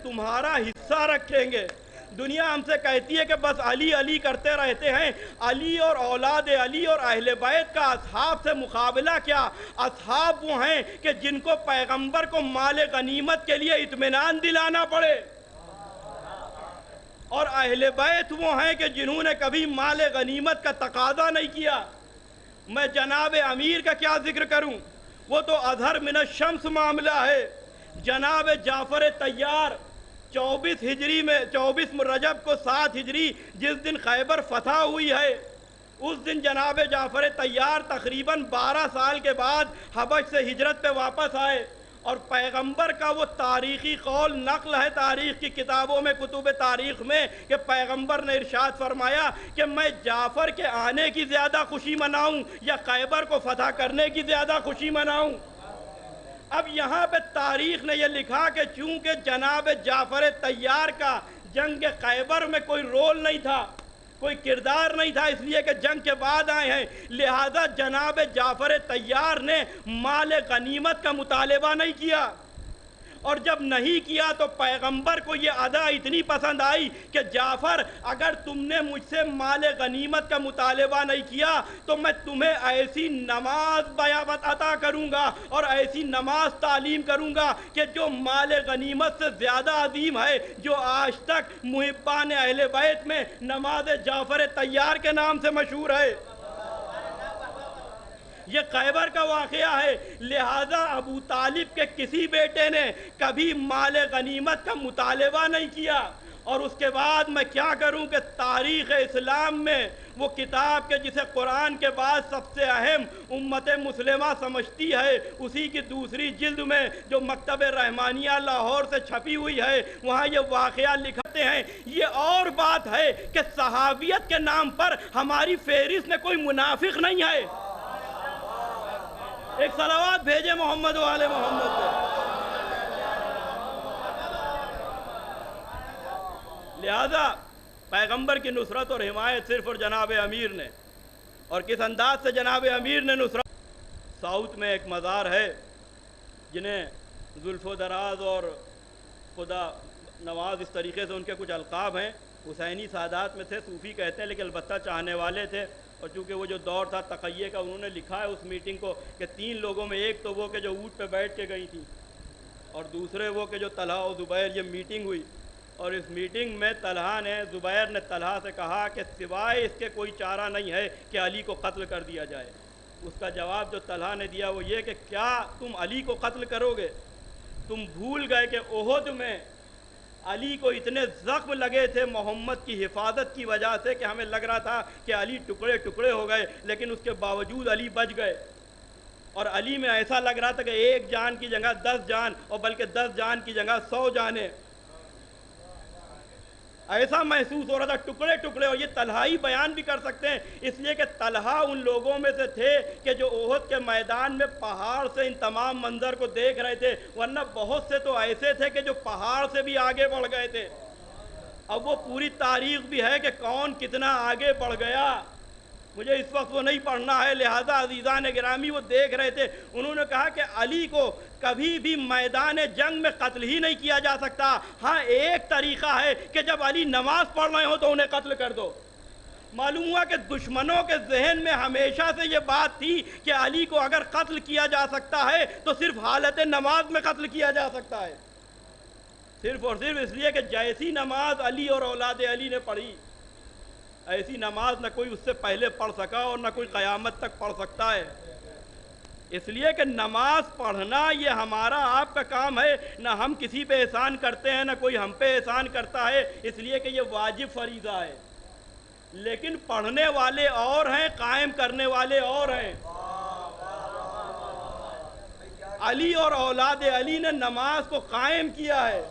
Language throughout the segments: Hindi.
तुम्हारा हिस्सा रखेंगे। दुनिया हमसे कहती है कि बस अली अली करते रहते हैं। अली और औलाद अली और अहले बैत का असहाब से मुकाबला क्या? असहाब वो हैं कि जिनको पैगंबर को माल गनीमत के लिए इत्मीनान दिलाना पड़े, और अहले बैत वो हैं कि जिन्होंने कभी माल गनीमत का तकाजा नहीं किया। मैं जनाब अमीर का क्या जिक्र करूं, वो तो अजहर मिन शम्स मामला है। जनाब जाफ़र तैयार 24 हिजरी में 24 रजब को 7 हिजरी जिस दिन खैबर फतह हुई है, उस दिन जनाब जाफ़र तैयार तकरीबन 12 साल के बाद हबश से हिजरत पे वापस आए। और पैगंबर का वो तारीख़ी कौल नक़ल है तारीख़ की किताबों में, कुतुब तारीख़ में, कि पैगंबर ने इरशाद फरमाया कि मैं जाफ़र के आने की ज़्यादा खुशी मनाऊं या खैबर को फतह करने की ज़्यादा खुशी मनाऊं। अब यहाँ पे तारीख़ ने यह लिखा कि चूँकि जनाब जाफ़र तैयार का जंग खैबर में कोई रोल नहीं था, कोई किरदार नहीं था, इसलिए कि जंग के बाद आए हैं, लिहाजा जनाब जाफ़र तैयार ने माल गनीमत का मुतालबा नहीं किया। और जब नहीं किया तो पैगंबर को ये अदा इतनी पसंद आई कि जाफ़र, अगर तुमने मुझसे माल गनीमत का मुतालबा नहीं किया तो मैं तुम्हें ऐसी नमाज बयाबत अता करूँगा और ऐसी नमाज तालीम करूँगा कि जो माल गनीमत से ज़्यादा अजीम है, जो आज तक मुहिब्बान अहले बैत में नमाज जाफ़र तैयार के नाम से मशहूर है। ये खैबर का वाक़या है। लिहाजा अबू तालिब के किसी बेटे ने कभी माल गनीमत का मुतालबा नहीं किया। और उसके बाद मैं क्या करूं कि तारीख़ इस्लाम में वो किताब के जिसे कुरान के बाद सबसे अहम उम्मत मुस्लिमा समझती है, उसी की दूसरी जिल्द में जो मकतब रहमानिया लाहौर से छपी हुई है, वहाँ ये वाक़या लिखते हैं। ये और बात है कि सहाबियत के नाम पर हमारी फहरिस्त में कोई मुनाफिक नहीं है। एक सलावत भेजे मोहम्मद वाले मोहम्मद पे। लिहाजा पैगंबर की नुसरत और हिमायत सिर्फ और जनाब अमीर ने, और किस अंदाज से जनाब अमीर ने नुसरत। साउथ में एक मज़ार है जिन्हें जुल्फ़ो दराज और खुदा नवाज इस तरीके से उनके कुछ अलकाब हैं। हुसैनी सादात में थे, सूफ़ी कहते हैं, लेकिन अलबत्ता चाहने वाले थे। और चूँकि वो जो दौर था तक़य्ये का, उन्होंने लिखा है उस मीटिंग को कि 3 लोगों में, एक तो वो कि जो ऊँट पे बैठ के गई थी, और दूसरे वो कि जो तलहा और ज़ुबैर, ये मीटिंग हुई। और इस मीटिंग में ज़ुबैर ने तलहा से कहा कि सिवाय इसके कोई चारा नहीं है कि अली को कत्ल कर दिया जाए। उसका जवाब जो तलहा ने दिया वो ये कि क्या तुम अली को कत्ल करोगे? तुम भूल गए कि ओहद में अली को इतने ज़ख्म लगे थे मोहम्मद की हिफाजत की वजह से कि हमें लग रहा था कि अली टुकड़े टुकड़े हो गए, लेकिन उसके बावजूद अली बच गए। और अली में ऐसा लग रहा था कि 1 जान की जगह 10 जान, और बल्कि 10 जान की जगह 100 जाने, ऐसा महसूस हो रहा था, टुकड़े टुकड़े। और ये तलहाई बयान भी कर सकते हैं, इसलिए कि तलहा उन लोगों में से थे कि जो ओहद के मैदान में पहाड़ से इन तमाम मंजर को देख रहे थे, वरना बहुत से तो ऐसे थे कि जो पहाड़ से भी आगे बढ़ गए थे। अब वो पूरी तारीख भी है कि कौन कितना आगे बढ़ गया, मुझे इस वक्त वो नहीं पढ़ना है। लिहाजा अजीज़ान गिरामी वो देख रहे थे। उन्होंने कहा कि अली को कभी भी मैदान जंग में कत्ल ही नहीं किया जा सकता। हाँ, एक तरीक़ा है कि जब अली नमाज पढ़ रहे हो तो उन्हें कत्ल कर दो। मालूम हुआ कि दुश्मनों के जहन में हमेशा से ये बात थी कि अली को अगर कत्ल किया जा सकता है तो सिर्फ हालत नमाज में कत्ल किया जा सकता है, सिर्फ और सिर्फ इसलिए कि जैसी नमाज अली और औलाद अली ने पढ़ी, ऐसी नमाज न कोई उससे पहले पढ़ सका और न कोई क़यामत तक पढ़ सकता है। इसलिए कि नमाज पढ़ना ये हमारा आपका काम है, न हम किसी पे एहसान करते हैं, न कोई हम पे एहसान करता है, इसलिए कि ये वाजिब फरीज़ा है। लेकिन पढ़ने वाले और हैं, कायम करने वाले और हैं। अली और औलाद अली ने नमाज को कायम किया है,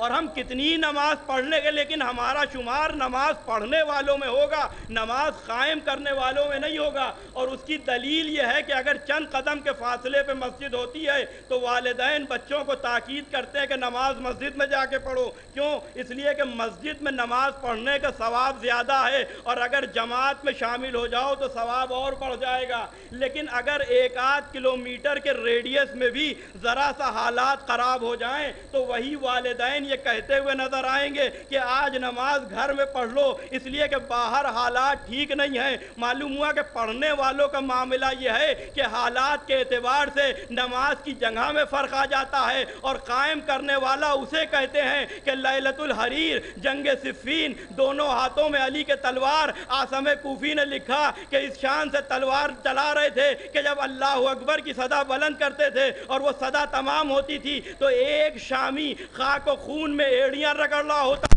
और हम कितनी नमाज पढ़ लेंगे, लेकिन हमारा शुमार नमाज पढ़ने वालों में होगा, नमाज कायम करने वालों में नहीं होगा। और उसकी दलील यह है कि अगर चंद कदम के फासले पे मस्जिद होती है तो वालिदैन बच्चों को ताकीद करते हैं कि नमाज मस्जिद में जाके पढ़ो। क्यों? इसलिए कि मस्जिद में नमाज पढ़ने का सवाब ज़्यादा है, और अगर जमात में शामिल हो जाओ तो सवाब और बढ़ जाएगा। लेकिन अगर एक आध किलोमीटर के रेडियस में भी ज़रा सा हालात ख़राब हो जाएं तो वही वालिदैन ये कहते हुए नज़र आएंगे कि आज नमाज घर में पढ़ लो, इसलिए कि बाहर हालात ठीक नहीं है। मालूम हुआ कि पढ़ने वालों का मामला यह है कि हालात के एतबार से नमाज की जगह में फ़र्क आ जाता है, और कायम करने वाला उसे कहते हैं कि लैलतुल हरीर, जंग सिफ़ीन, दोनों हाथों में अली के तलवार। आसम कूफी ने लिखा कि इस शान से तलवार चला रहे थे कि जब अल्लाह अकबर की सदा बुलंद करते थे और वो सदा तमाम होती थी तो एक शामी खाक और खून में एड़ियां रगड़ रहा होता।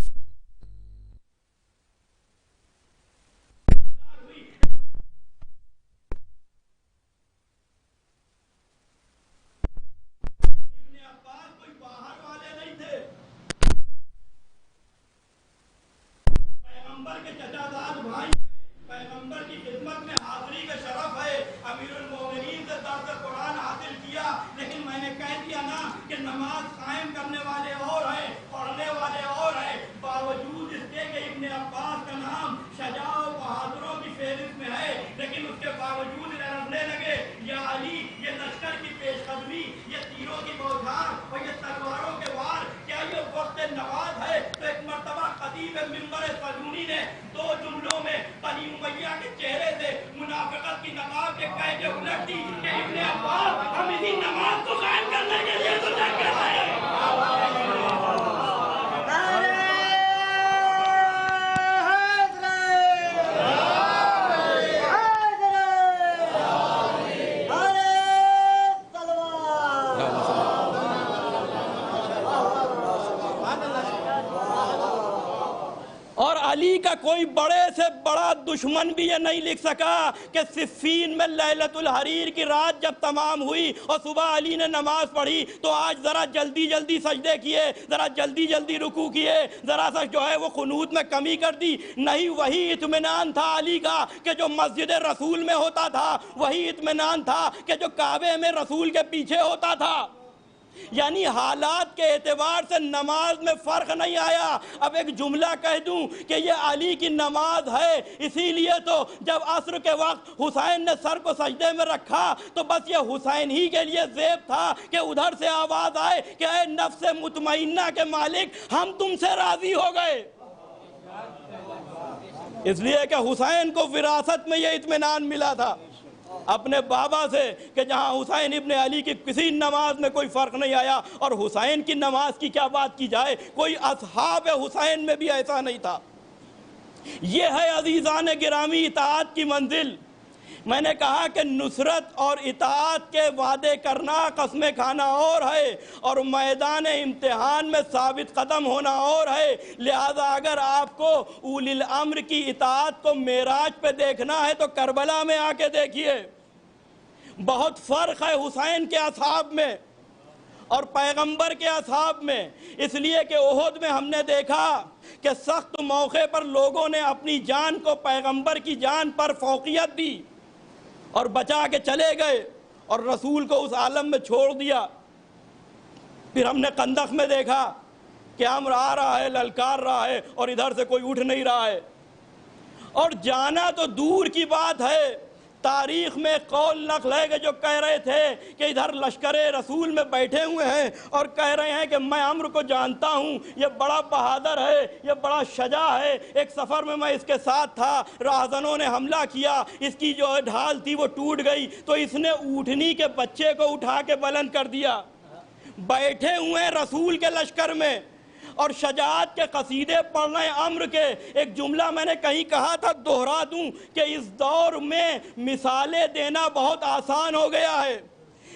पैगंबर के चचाजाद भाई, पैगंबर की खिदमत में हाजिरी का शरफ है, अमीरुल मोमिनीन से दर्स कुरान हासिल किया। लेकिन मैंने कह दिया ना कि नमाज कायम करने वाले और हैं, पढ़ने वाले और हैं। बावजूद इसके कि इब्ने अब्बास का नाम शजाओ बहादुरों की फहरिस्त में है, लेकिन उसके बावजूद लड़ने लगे, या अली ये लश्कर की पेशकदमी, ये तीरों की बौछार और ये तलवारों के वार, क्या ये वक्त नवाज है? तो एक मरतबा खतीब मिंबर क़ानूनी ने दो जुमलों में बनी उमैया के चेहरे से मुनाफिकत की नकाब के कह के उलट दी कि इब्ने अब्बास हम इसी नमाज को कायम करने के लिए तो जंग कर रहे हैं। और अली का कोई बड़े से बड़ा दुश्मन भी ये नहीं लिख सका कि सिफ़ीन में लैलतुल हरीर की रात जब तमाम हुई और सुबह अली ने नमाज पढ़ी तो आज ज़रा जल्दी जल्दी सजदे किए, ज़रा जल्दी जल्दी रुकू किए, ज़रा सा जो है वो कुनूत में कमी कर दी। नहीं, वही इत्मीनान था अली का कि जो मस्जिद रसूल में होता था, वही इत्मीनान था कि जो काबे में रसूल के पीछे होता था। यानी हालात के एतबार से नमाज में फ़र्क नहीं आया। अब एक जुमला कह दूं कि ये अली की नमाज है, इसीलिए तो जब असर के वक्त हुसैन ने सर को सजदे में रखा तो बस ये हुसैन ही के लिए ज़ेब था कि उधर से आवाज़ आए कि ऐ नफ्स मुतमइन्ना के मालिक, हम तुमसे राज़ी हो गए। इसलिए कि हुसैन को विरासत में ये इत्मीनान मिला था अपने बाबा से कि जहां हुसैन इब्ने अली की किसी नमाज में कोई फ़र्क नहीं आया। और हुसैन की नमाज की क्या बात की जाए, कोई असहाब हुसैन में भी ऐसा नहीं था। ये है अजीज़ान गिरामी इताअत की मंजिल। मैंने कहा कि नुसरत और इताअत के वादे करना, कसमें खाना और है, और मैदान इम्तिहान में साबित कदम होना और है। लिहाजा अगर आपको उलिल अम्र की इताअत को मेराज पे देखना है तो करबला में आके देखिए। बहुत फ़र्क है हुसैन के असहाब में और पैगंबर के असहाब में, इसलिए कि ओहद में हमने देखा कि सख्त मौके पर लोगों ने अपनी जान को पैगंबर की जान पर फौकियत दी और बचा के चले गए और रसूल को उस आलम में छोड़ दिया। फिर हमने कंदक में देखा कि अम्र आ रहा है, ललकार रहा है और इधर से कोई उठ नहीं रहा है। और जाना तो दूर की बात है, तारीख में कौल नकल है कि जो कह रहे थे कि इधर लश्कर रसूल में बैठे हुए हैं और कह रहे हैं कि मैं अम्र को जानता हूँ, ये बड़ा बहादुर है, ये बड़ा शजा है, एक सफ़र में मैं इसके साथ था, राहज़नों ने हमला किया, इसकी जो ढाल थी वो टूट गई तो इसने ऊँटनी के बच्चे को उठा के बुलंद कर दिया। बैठे हुए हैं रसूल के लश्कर में और शजाअत के कसीदे पढ़ रहे हैं अम्र के। एक जुमला मैंने कहीं कहा था, दोहरा दूं कि इस दौर में मिसालें देना बहुत आसान हो गया है।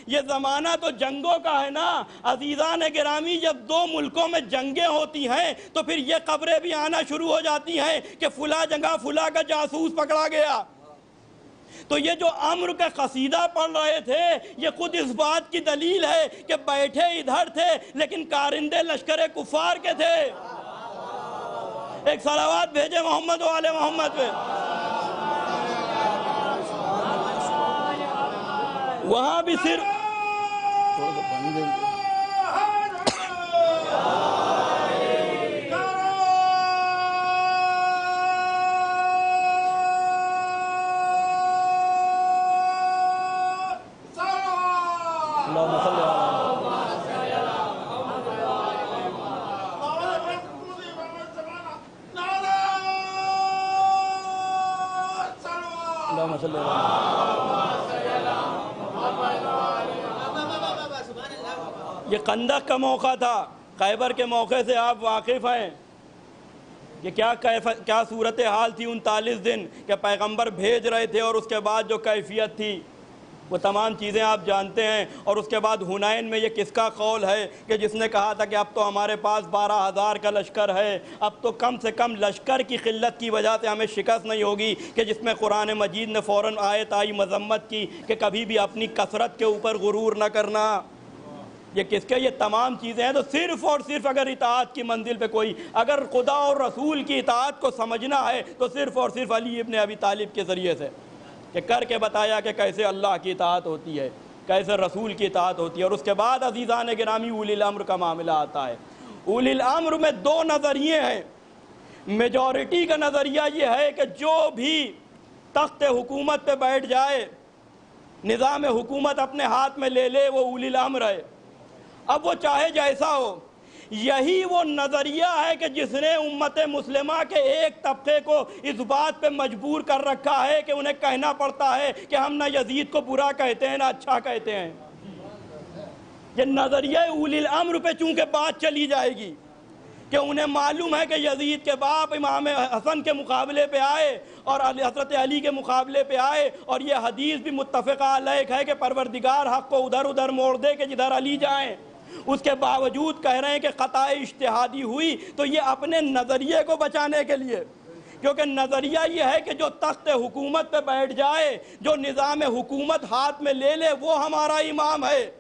ये ज़माना तो जंगों का है ना अजीज़ान गिरामी। जब दो मुल्कों में जंगें होती हैं तो फिर ये खबरें भी आना शुरू हो जाती हैं कि फुला जगह फुला का जासूस पकड़ा गया। तो ये जो अम्र का कसीदा पढ़ रहे थे ये खुद इस बात की दलील है कि बैठे इधर थे लेकिन कारिंदे लश्कर कुफार के थे। एक सलावत भेजे मोहम्मद वाले मोहम्मद पे। वहां भी सिर्फ ये कंदक का मौका था, खैबर के मौके से आप वाकिफ़ हैं कि क्या सूरत हाल थी 39 दिन के पैगंबर भेज रहे थे और उसके बाद जो कैफियत थी वो तमाम चीज़ें आप जानते हैं। और उसके बाद हुनैन में ये किसका कौल है कि जिसने कहा था कि अब तो हमारे पास 12,000 का लश्कर है, अब तो कम से कम लश्कर की किल्लत की वजह से हमें शिकस्त नहीं होगी, कि जिसमें कुरान मजीद ने फ़ौरन आयत आई मज़म्मत की कि कभी भी अपनी कसरत के ऊपर गुरूर न करना। ये किसके ये तमाम चीज़ें हैं। तो सिर्फ़ और सिर्फ अगर इताअत की मंजिल पे कोई अगर खुदा और रसूल की इताअत को समझना है तो सिर्फ़ और सिर्फ अली इब्न अबी तालिब के ज़रिए से कि करके बताया कि कैसे अल्लाह की इताअत होती है, कैसे रसूल की इताअत होती है। और उसके बाद अज़ीज़ान गिरामी उलिल अम्र का मामला आता है। उलिल अम्र में दो नज़रिए हैं। मेजॉरिटी का नज़रिया ये है कि जो भी तख्त हुकूमत पे बैठ जाए, निज़ाम हुकूमत अपने हाथ में ले ले, वो उलिल अम्र है। अब वो चाहे जैसा हो। यही वो नज़रिया है कि जिसने उम्मत मुस्लिमा के एक तबके को इस बात पे मजबूर कर रखा है कि उन्हें कहना पड़ता है कि हम ना यजीद को बुरा कहते हैं ना अच्छा कहते हैं। ये नज़रिया उलिल अम्र पे चूंकि बात चली जाएगी कि उन्हें मालूम है कि यजीद के बाप इमाम हसन के मुकाबले पे आए और हज़रत अली के मुकाबले पे आए, और ये हदीस भी मुत्तफ़क़ा अलैह है कि परवरदिगार हक़ को उधर उधर मोड़ दे कि जिधर अली जाएँ। उसके बावजूद कह रहे हैं कि ख़ताए इज्तिहादी हुई, तो ये अपने नज़रिए को बचाने के लिए, क्योंकि नज़रिया ये है कि जो तख्त हुकूमत पे बैठ जाए, जो निज़ाम हुकूमत हाथ में ले ले, वो हमारा इमाम है।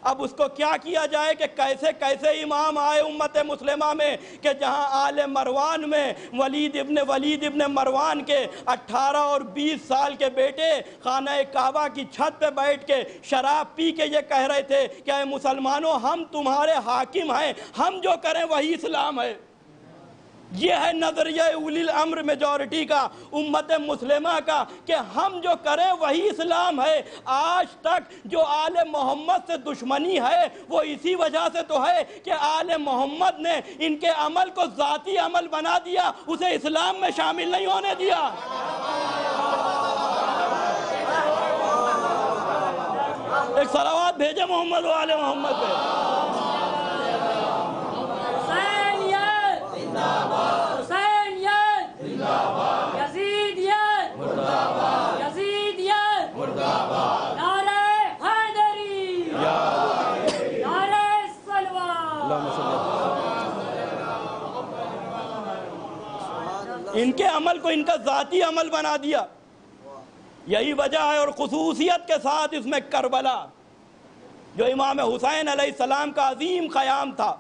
अब उसको क्या किया जाए कि कैसे कैसे इमाम आए उम्मत मुस्लिमा में कि जहाँ आले मरवान में वलीद इब्न मरवान के 18 और 20 साल के बेटे खाना काबा की छत पे बैठ के शराब पी के ये कह रहे थे कि ऐ मुसलमानों, हम तुम्हारे हाकिम हैं, हम जो करें वही इस्लाम है। ये है नज़रिया उलिल अम्र मेजॉरिटी का, उम्मत मुस्लिमा का, कि हम जो करें वही इस्लाम है। आज तक जो आले मोहम्मद से दुश्मनी है वो इसी वजह से तो है कि आले मोहम्मद ने इनके अमल को ज़ाती अमल बना दिया, उसे इस्लाम में शामिल नहीं होने दिया। एक सलावत भेजे मोहम्मद वाले मोहम्मद पे। इनके अमल को इनका ज़ाती अमल बना दिया, यही वजह है। और खुसूसियत के साथ इसमें करबला जो इमाम हुसैन अलैहिस्सलाम का अजीम क़याम था।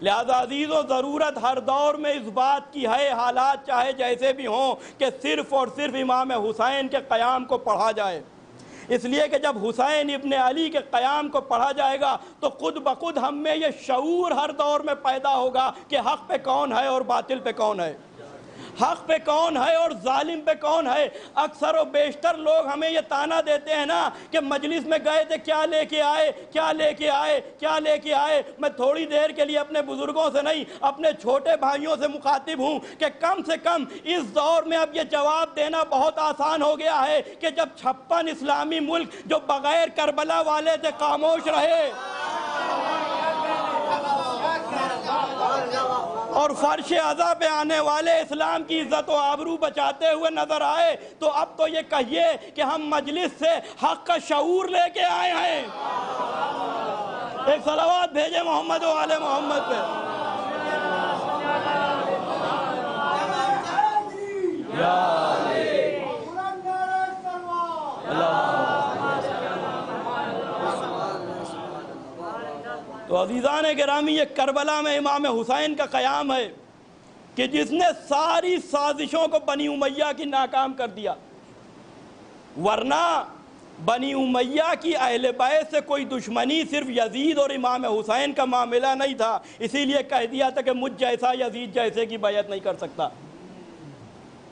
लिहाजा अजीज़ो ज़रूरत हर दौर में इस बात की है, हालात चाहे जैसे भी हों, कि सिर्फ़ और सिर्फ इमाम हुसैन के क़याम को पढ़ा जाए। इसलिए कि जब हुसैन इब्न अली के क़याम को पढ़ा जाएगा तो खुद ब खुद हम में ये शऊर हर दौर में पैदा होगा कि हक़ पे कौन है और बातिल पे कौन है, हक़ पे कौन है और जालिम पे कौन है। अक्सर और बेशतर लोग हमें ये ताना देते हैं ना कि मजलिस में गए थे, क्या लेके आए, क्या लेके आए, क्या लेके आए। मैं थोड़ी देर के लिए अपने बुज़ुर्गों से नहीं, अपने छोटे भाइयों से मुखातिब हूँ कि कम से कम इस दौर में अब ये जवाब देना बहुत आसान हो गया है कि जब 56 इस्लामी मुल्क जो बग़ैर करबला वाले से खामोश रहे और फर्श अज़ा पे आने वाले इस्लाम की इज़्ज़त व आबरू बचाते हुए नजर आए, तो अब तो ये कहिए कि हम मजलिस से हक़ का शऊर लेके आए हैं। एक सलावत भेजे मोहम्मद वाले मोहम्मद पे। तो अज़ीज़ान गिरामी, ये करबला में इमाम हुसैन का क़याम है कि जिसने सारी साजिशों को बनी उमैया की नाकाम कर दिया। वरना बनी उमैया की अहले बैत से कोई दुश्मनी सिर्फ यजीद और इमाम हुसैन का मामला नहीं था, इसीलिए कह दिया था कि मुझ जैसा यजीद जैसे की बैत नहीं कर सकता।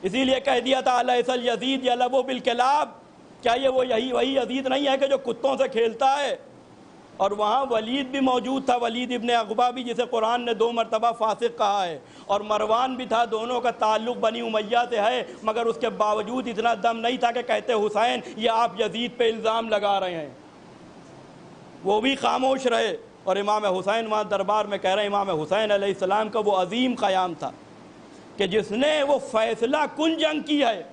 इसीलिए कह दिया था अलैसल यजीद यलबु बिल किलाब, क्या ये वो यही वही यजीद नहीं है कि जो कुत्तों से खेलता है। और वहाँ वलीद भी मौजूद था, वलीद इब्ने अक़बा भी, जिसे कुरान ने 2 मरतबा फासिक कहा है, और मरवान भी था। दोनों का ताल्लुक़ बनी उमैया से है, मगर उसके बावजूद इतना दम नहीं था कि कहते हुसैन ये आप यजीद पे इल्ज़ाम लगा रहे हैं। वो भी खामोश रहे। और इमाम हुसैन वहाँ दरबार में कह रहे हैं, इमाम हुसैन अलैहिस्सलाम का वो अजीम क़याम था कि जिसने वो फ़ैसला कुन जंग की है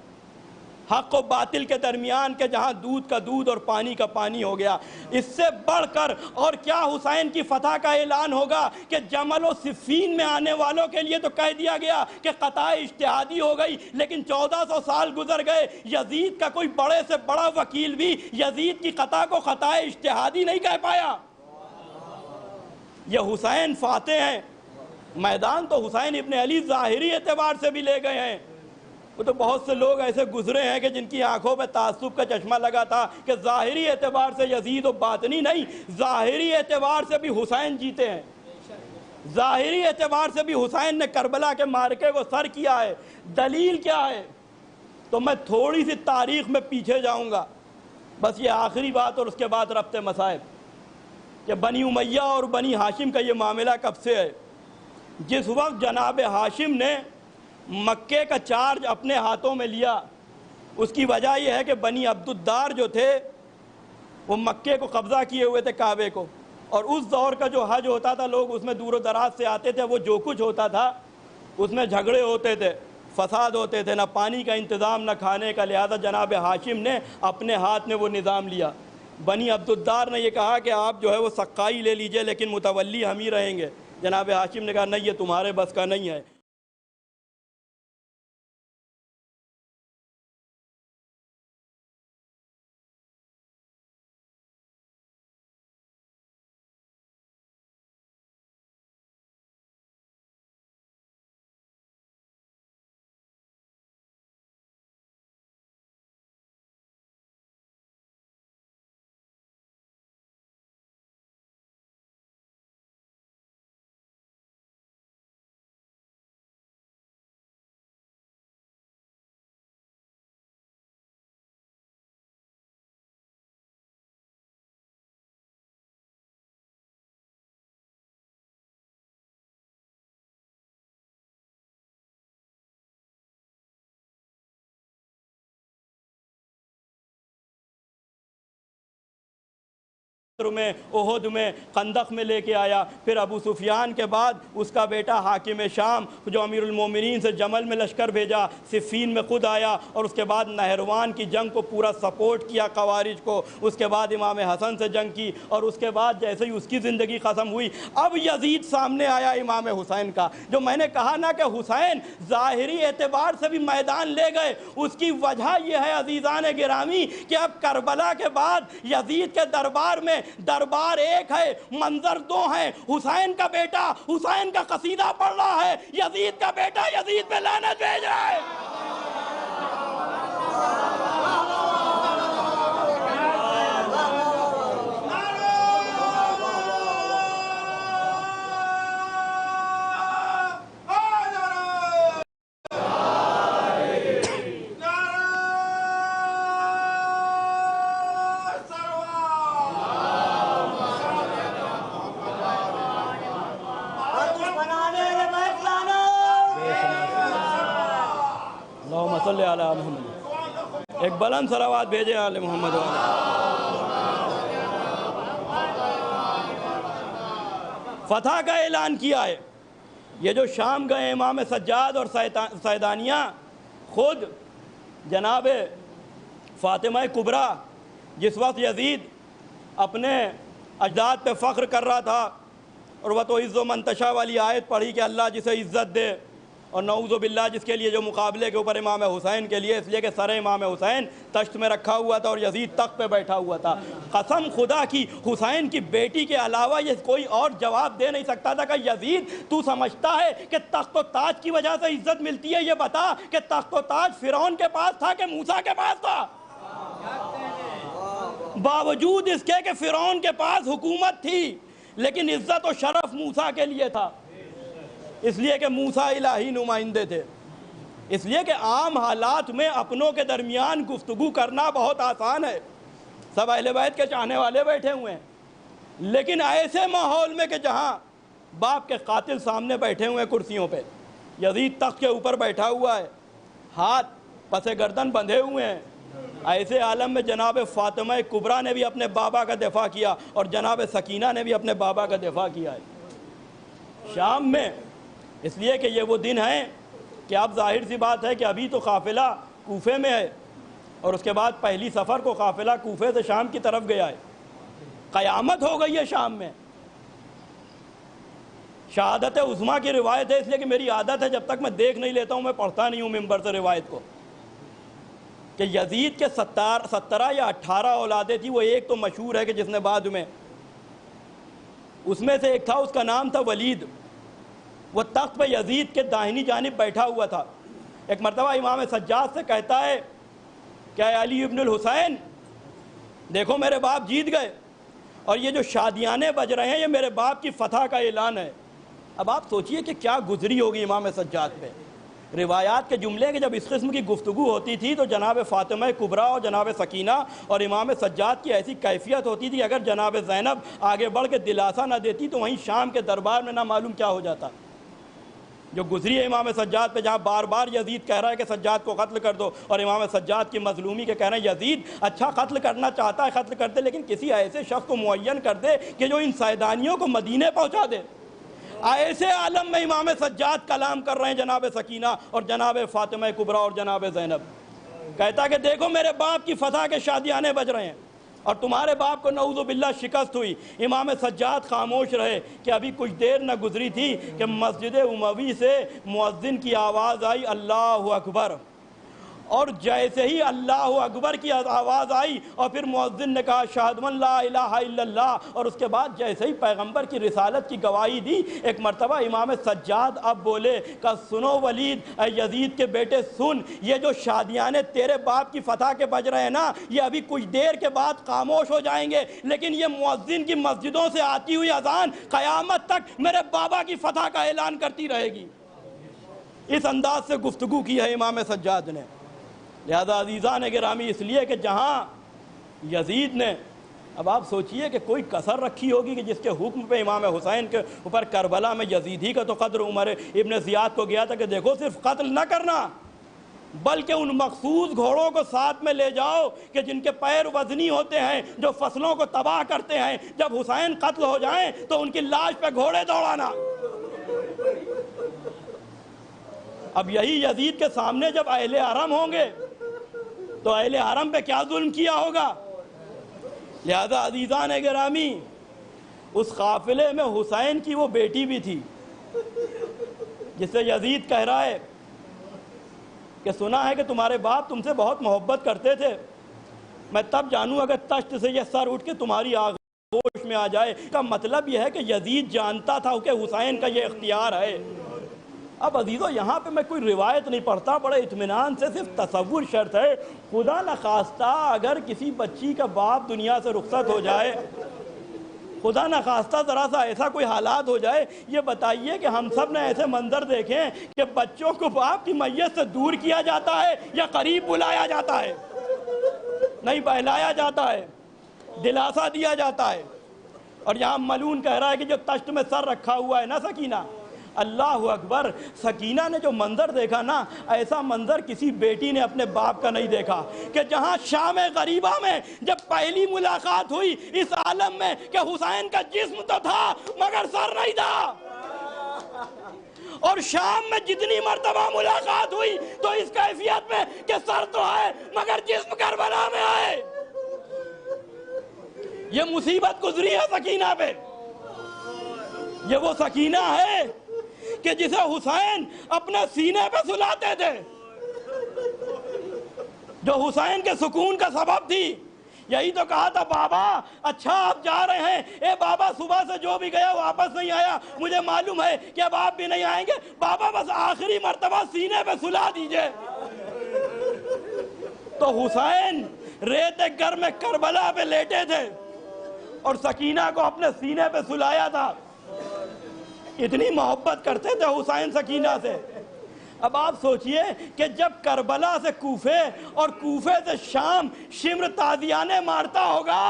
हक़ और बातिल के दरमियान के, जहाँ दूध का दूध और पानी का पानी हो गया। इससे बढ़कर और क्या हुसैन की फतह का ऐलान होगा कि जमल और सिफ़ीन में आने वालों के लिए तो कह दिया गया कि क़ता इज्तिहादी हो गई, लेकिन 1400 साल गुजर गए, यजीद का कोई बड़े से बड़ा वकील भी यजीद की क़ता को क़ता इज्तिहादी नहीं कह पाया। यह हुसैन फाते हैं। मैदान तो हुसैन इब्ने अली ज़ाहिरी एतबार से भी ले गए हैं। वो तो बहुत से लोग ऐसे गुजरे हैं कि जिनकी आंखों पे तासुब का चश्मा लगा था कि ज़ाहिरी एतबार से यजीद और बातनी नहीं, ज़ाहिरी एतबार से भी हुसैन जीते हैं। ज़ाहिरी एतबार से भी हुसैन ने करबला के मार्के को सर किया है। दलील क्या है? तो मैं थोड़ी सी तारीख़ में पीछे जाऊँगा, बस ये आखिरी बात, और उसके बाद रब्ते मसाइब कि बनी उमैया और बनी हाशिम का ये मामला कब से है। जिस वक्त जनाब हाशिम ने मक्के का चार्ज अपने हाथों में लिया, उसकी वजह यह है कि बनी अब्दुद्दार जो थे वो मक्के को कब्ज़ा किए हुए थे, काबे को। और उस दौर का जो हज होता था, लोग उसमें दूर दराज से आते थे, वो जो कुछ होता था उसमें झगड़े होते थे, फसाद होते थे, ना पानी का इंतज़ाम ना खाने का। लिहाजा जनाब हाशिम ने अपने हाथ में वो निज़ाम लिया। बनी अब्दुद्दार ने यह कहा कि आप जो है वो सक्काई ले लीजिए, लेकिन मुतवल्ली हम ही रहेंगे। जनाब हाशिम ने कहा नहीं, ये तुम्हारे बस का नहीं है। में, ओहद में, कंदक में लेके आया। फिर अबू सुफियान के बाद उसका बेटा हाकिम शाम जो अमीरुल मोमिनीन से जमल में लश्कर भेजा, सिफ़ीन में खुद आया, और उसके बाद नहरवान की जंग को पूरा सपोर्ट किया ख़वारिज को। उसके बाद इमाम हसन से जंग की, और उसके बाद जैसे ही उसकी ज़िंदगी ख़त्म हुई, अब यजीद सामने आया इमाम हुसैन का। जो मैंने कहा ना कि हुसैन ज़ाहिरी एतबार से भी मैदान ले गए, उसकी वजह यह है अज़ीज़ान गिरामी कि अब करबला के बाद यजीद के दरबार में दरबार एक है, मंजर दो हैं। हुसैन का बेटा हुसैन का कसीदा पढ़ रहा है, यजीद का बेटा यजीद पे लानत भेज रहा है। एक बुलंद सलावत भेजे आले मोहम्मद। फतह का ऐलान किया है। ये जो शाम गए इमाम सज्जाद और सैदानिया, खुद जनाब फ़ातिमा कुबरा, जिस वक्त यजीद अपने अजदाद पे फ़ख्र कर रहा था, और वह तो इज़्ज़ो मंतशा वाली आयत पढ़ी कि अल्लाह जिसे इज़्ज़त दे और नऊज़ु बिल्लाह जिसके लिए जो मुकाबले के ऊपर इमाम हुसैन के लिए, इसलिए कि सर इमाम हुसैन तख्त में रखा हुआ था और यजीद तख्त पे बैठा हुआ था। कसम खुदा की हुसैन की बेटी के अलावा ये कोई और जवाब दे नहीं सकता था कि यजीद तू समझता है कि तख्त व ताज की वजह से इज्जत मिलती है, ये बता कि तख्त व ताज फिरौन के पास था कि मूसा के पास था? बावजूद इसके कि फिरौन के पास हुकूमत थी, लेकिन इज्जत और शरफ मूसा के लिए था, इसलिए कि मूसा इलाही नुमाइंदे थे। इसलिए कि आम हालात में अपनों के दरमियान गुफ्तगू करना बहुत आसान है, सब अहले बैत के चाहने वाले बैठे हुए हैं, लेकिन ऐसे माहौल में कि जहाँ बाप के कातिल सामने बैठे हुए हैं कुर्सियों पे, यजीद तख्त के ऊपर बैठा हुआ है, हाथ पसे गर्दन बंधे हुए हैं, ऐसे आलम में जनाब फातिमा कुबरा ने भी अपने बाबा का दिफा किया और जनाब सकीना ने भी अपने बाबा का दिफा किया है शाम में। इसलिए कि ये वो दिन है कि अब जाहिर सी बात है कि अभी तो काफ़िला कूफे में है और उसके बाद पहली सफ़र को काफ़िला कूफे से शाम की तरफ गया है। क़यामत हो गई है शाम में। शहादत उज़्मा की रिवायत है, इसलिए कि मेरी आदत है जब तक मैं देख नहीं लेता हूँ मैं पढ़ता नहीं हूँ मिंबर से रिवायत को, कि यजीद के 17 या 18 औलादे थी। वो एक तो मशहूर है कि जिसने बाद में, उसमें से एक था, उसका नाम था वलीद। वो तख्त पे यजीद के दाहिनी जानिब बैठा हुआ था। एक मरतबा इमाम सज्जाद से कहता है क्या अली इब्नुल हुसैन, देखो मेरे बाप जीत गए और ये जो शादियाने बज रहे हैं ये मेरे बाप की फतह का ऐलान है। अब आप सोचिए कि क्या गुजरी होगी इमाम सज्जाद पे। रिवायात के जुमले के जब इस किस्म की गुफ्तगू होती थी तो जनाब फातिमा कुबरा और जनाब सकीना और इमाम सज्जाद की ऐसी कैफियत होती थी, अगर जनाब ज़ैनब आगे बढ़ के दिलासा ना देती तो वहीं शाम के दरबार में ना मालूम क्या हो जाता। जो गुजरी है इमाम सज्जाद पे, जहाँ बार बार यजीद कह रहा है कि सज्जाद को कत्ल कर दो और इमाम सज्जाद की मजलूमी के कह रहे हैं यजीद अच्छा कत्ल करना चाहता है कत्ल कर दे, लेकिन किसी ऐसे शख्स को मुअय्यन कर दे कि जो इन सैदानियों को मदीने पहुँचा दे। ऐसे आलम में इमाम सज्जाद कलाम कर रहे हैं जनाब सकीना और जनाब फातिमा कुबरा और जनाब ज़ैनब। कहता कि देखो मेरे बाप की फतह के शादियाने बज रहे हैं और तुम्हारे बाप को नऊज़ु बिल्लाह शिकस्त हुई। इमाम सज्जाद खामोश रहे कि अभी कुछ देर न गुजरी थी कि मस्जिद उमवी से मुअज्जिन की आवाज़ आई अल्लाहु अकबर, और जैसे ही अल्लाह अकबर की आवाज़ आई और फिर मुअज्जिन ने कहा शहदु अन ला इलाहा इल्लल्लाह, और उसके बाद जैसे ही पैगंबर की रिसालत की गवाही दी, एक मरतबा इमाम सज्जाद अब बोले का सुनो वलीद, यजीद के बेटे सुन, ये जो शादियाने तेरे बाप की फतह के बज रहे हैं ना, ये अभी कुछ देर के बाद खामोश हो जाएंगे, लेकिन ये मुअज्जिन की मस्जिदों से आती हुई अजान क़यामत तक मेरे बाबा की फतह का ऐलान करती रहेगी। इस अंदाज से गुफ्तगू की है इमाम सज्जाद ने। लिहाजा अजीज़ान गिरामी, इसलिए कि जहाँ यजीद ने, अब आप सोचिए कि कोई कसर रखी होगी कि जिसके हुक्म पे इमाम हुसैन के ऊपर करबला में यजीदी का तो कद्र उमर इब्न ज़ियाद को गया था कि देखो सिर्फ कत्ल न करना बल्कि उन मखसूस घोड़ों को साथ में ले जाओ कि जिनके पैर वजनी होते हैं, जो फसलों को तबाह करते हैं, जब हुसैन कत्ल हो जाएं तो उनकी लाश पे घोड़े दौड़ाना। अब यही यजीद के सामने जब अहले हरम होंगे तो अहले हरम पे क्या जुल्म किया होगा। लिहाजा अजीज़ान गिरामी, उस काफिले में हुसैन की वो बेटी भी थी जिससे यजीद कह रहा है कि सुना है कि तुम्हारे बाप तुमसे बहुत मोहब्बत करते थे, मैं तब जानूं अगर तश्त से ये सर उठ के तुम्हारी आगोश में आ जाए। का मतलब यह है कि यजीद जानता था कि हुसैन का ये इख्तियार है। अब अजीज़ों, यहाँ पे मैं कोई रिवायत नहीं पढ़ता, बड़े इत्मीनान से सिर्फ तसव्वुर शर्त है। खुदा न खास्ता अगर किसी बच्ची का बाप दुनिया से रुखसत हो जाए, खुदा न खास्ता ज़रा सा ऐसा कोई हालात हो जाए, ये बताइए कि हम सब ने ऐसे मंजर देखें कि बच्चों को बाप की मैयत से दूर किया जाता है या करीब बुलाया जाता है, नहीं बहलाया जाता है, दिलासा दिया जाता है। और यहाँ मलून कह रहा है कि जो तश्त में सर रखा हुआ है ना सकीना, अल्लाह अकबर, सकीना ने जो मंजर देखा ना, ऐसा मंजर किसी बेटी ने अपने बाप का नहीं देखा। कि जहां शाम गरीबा में जब पहली मुलाकात हुई इस आलम में कि हुसैन का जिस्म तो था मगर सर नहीं था, और शाम में जितनी मर्तबा मुलाकात हुई तो इस कैफियत में कि सर तो है मगर जिस्म करबला में है। ये मुसीबत गुजरी है सकीना पे। ये वो सकीना है कि जिसे हुसैन अपने सीने पे सुलाते थे, जो हुसैन के सुकून का सबब थी। यही तो कहा था बाबा अच्छा आप जा रहे हैं, ए बाबा सुबह से जो भी गया वापस नहीं आया, मुझे मालूम है कि अब आप भी नहीं आएंगे, बाबा बस आखिरी मर्तबा सीने पे सुला दीजिए। तो हुसैन रेत घर में करबला पे लेटे थे और सकीना को अपने सीने पे सुलाया था। इतनी मोहब्बत करते थे हुसैन सकीना से। अब आप सोचिए कि जब करबला से कूफे और कूफे से शाम शिम्र ताजियाने मारता होगा,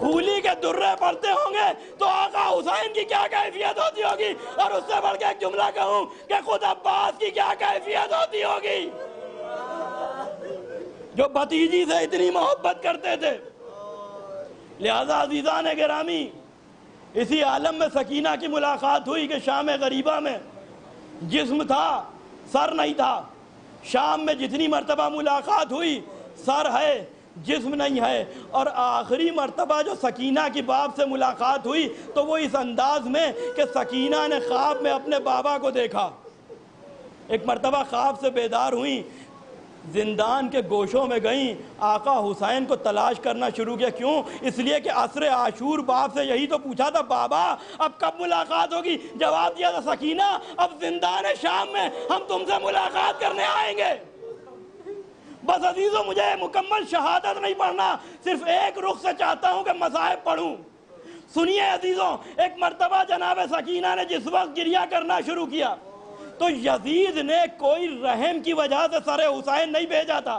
खूली के दुर्रे पड़ते होंगे, तो आका हुसैन की क्या कैफियत होती होगी। और उससे बढ़ के एक जुमला कहूं कि खुद अब्बास की क्या कैफियत होती होगी, जो भतीजी से इतनी मोहब्बत करते थे। लिहाजा अजीज़ान गिरामी, इसी आलम में सकीना की मुलाकात हुई कि शाम गरीबा में जिस्म था, सर नहीं था। शाम में जितनी मर्तबा मुलाकात हुई, सर है, जिस्म नहीं है। और आखिरी मर्तबा जो सकीना की बाप से मुलाकात हुई तो वो इस अंदाज में कि सकीना ने ख्वाब में अपने बाबा को देखा। एक मर्तबा ख्वाब से बेदार हुई, जिंदान के गोशों में गईं, आका हुसैन को तलाश करना शुरू किया। क्यों? इसलिए कि असर आशूर बाप से यही तो पूछा था, बाबा अब कब मुलाकात होगी? जवाब दिया था सकीना अब जिंदान शाम में हम तुमसे मुलाकात करने आएंगे। बस अजीजों मुझे मुकम्मल शहादत नहीं पढ़ना, सिर्फ एक रुख से चाहता हूं कि मसाहिब पढ़ूं। सुनिए अजीजों, एक मर्तबा जनाब सकीना ने जिस वक्त गिरिया करना शुरू किया तो यजीद ने कोई रहम की वजह से सरे हुसैन नहीं भेजा था।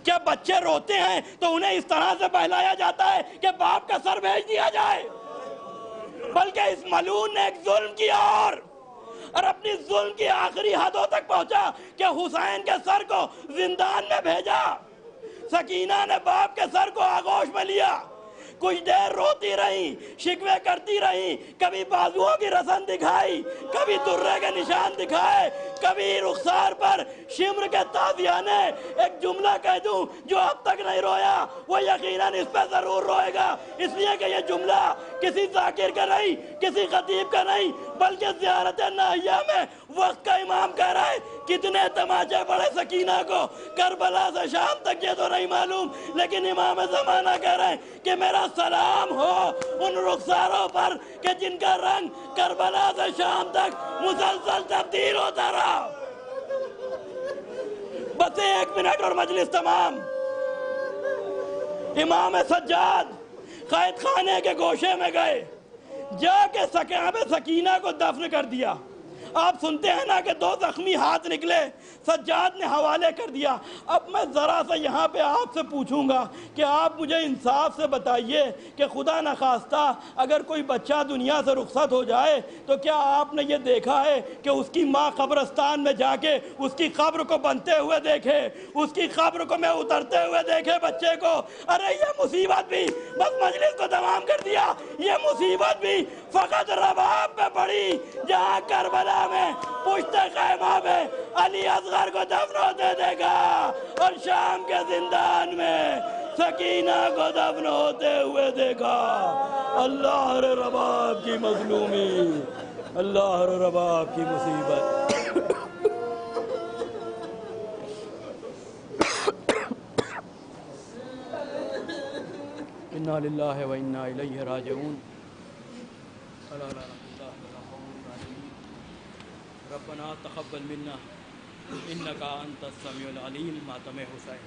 क्या बच्चे रोते हैं तो उन्हें इस तरह से बहलाया जाता है कि बाप का सर भेज दिया जाए? बल्कि इस मलून ने एक जुल्म किया और अपनी जुल्म की आखिरी हदों तक पहुंचा कि हुसैन के सर को जिंदान में भेजा। सकीना ने बाप के सर को आगोश में लिया, कुछ देर रोती रही, शिकवे करती रही, कभी बाजुओं की रसन दिखाई, कभी दुर्रे के निशान दिखाए, कभी रुखसार पर शिम्र के ताजियाने। एक जुमला कह दूं, जो अब तक नहीं रोया वो यकीनन इस पे जरूर रोएगा, इसलिए कि ये जुमला किसी जाकिर का नहीं, किसी खतीब का नहीं, बल्कि ज़ियारत नाहिया में वक्त का इमाम कह रहा है। कितने तमाचे पड़े सकीना को करबला से शाम तक ये तो नहीं मालूम, लेकिन इमाम ज़माना कह रहे हैं कि मेरा सलाम हो उन रुखसारों पर कि जिनका रंग करबला से शाम तक मुसलसल तब्दील होता रहा। बस 1 मिनट और मजलिस तमाम। इमाम सज्जाद कैद खाने के गोशे में गए, जाके सकीना को दफन कर दिया। आप सुनते हैं ना कि 2 जख्मी हाथ निकले, सज्जाद ने हवाले कर दिया। अब मैं ज़रा सा यहाँ पे आपसे पूछूंगा कि आप मुझे इंसाफ से बताइए कि खुदा न खास्ता अगर कोई बच्चा दुनिया से रुखसत हो जाए तो क्या आपने ये देखा है कि उसकी माँ कब्रस्तान में जाके उसकी कब्र को बनते हुए देखे, उसकी कब्र को मैं उतरते हुए देखे बच्चे को? अरे ये मुसीबत भी, बस मजलिस को तमाम कर दिया, ये मुसीबत भी फ़कत रबाब पे पड़ी जहाँ करबला में पुश्ते खैमा में अली असगर को दफन होते देखा और शाम के जिंदान में सकीना को दफन होते हुए देखा। अल्लाह रे रबाब की मजलूमी, अल्लाह रे रबाब की मुसीबत। इन्ना लिल्लाहि व इन्ना इलैहि राजिऊन। रब्बना तक़ब्बल मिन्ना इन्नका अंतस समीउल अलीम। मातम Hussain.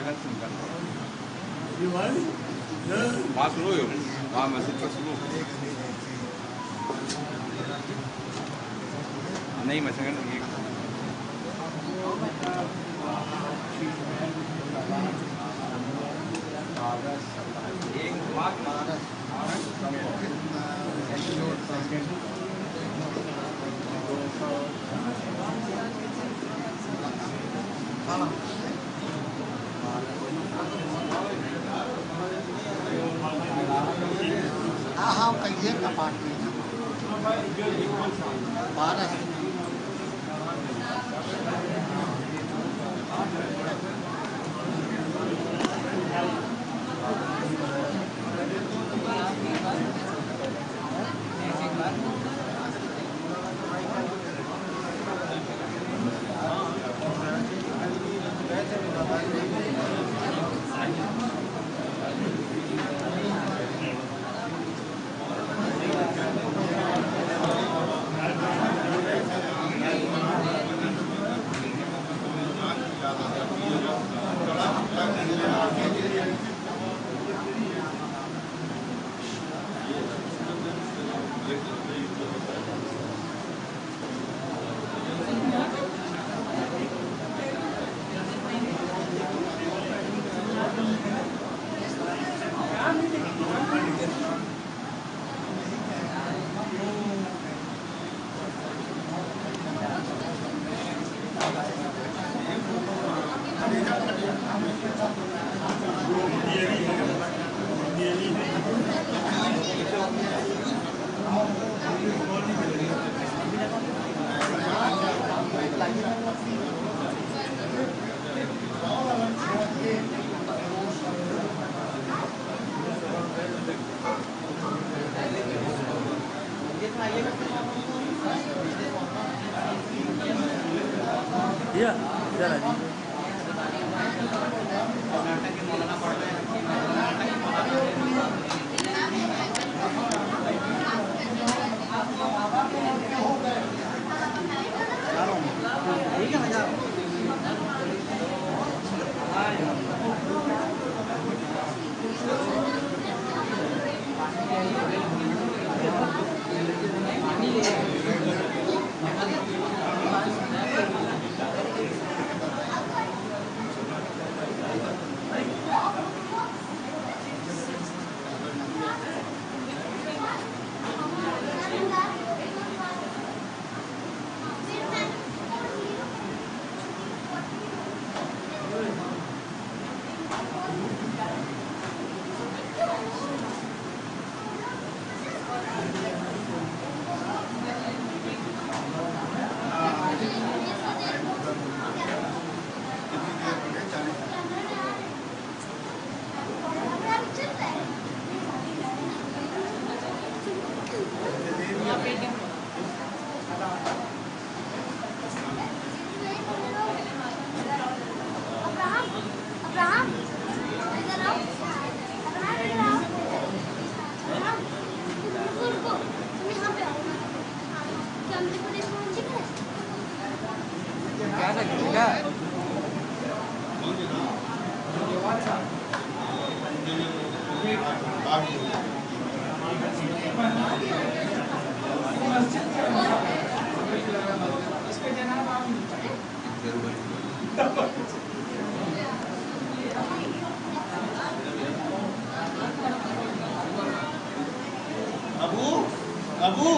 Mas dulu yuk, masih pas dulu. नहीं मचेगा नहीं हाँ कहिए का पाठ में 12 Iya, bisa lagi. Abu Abu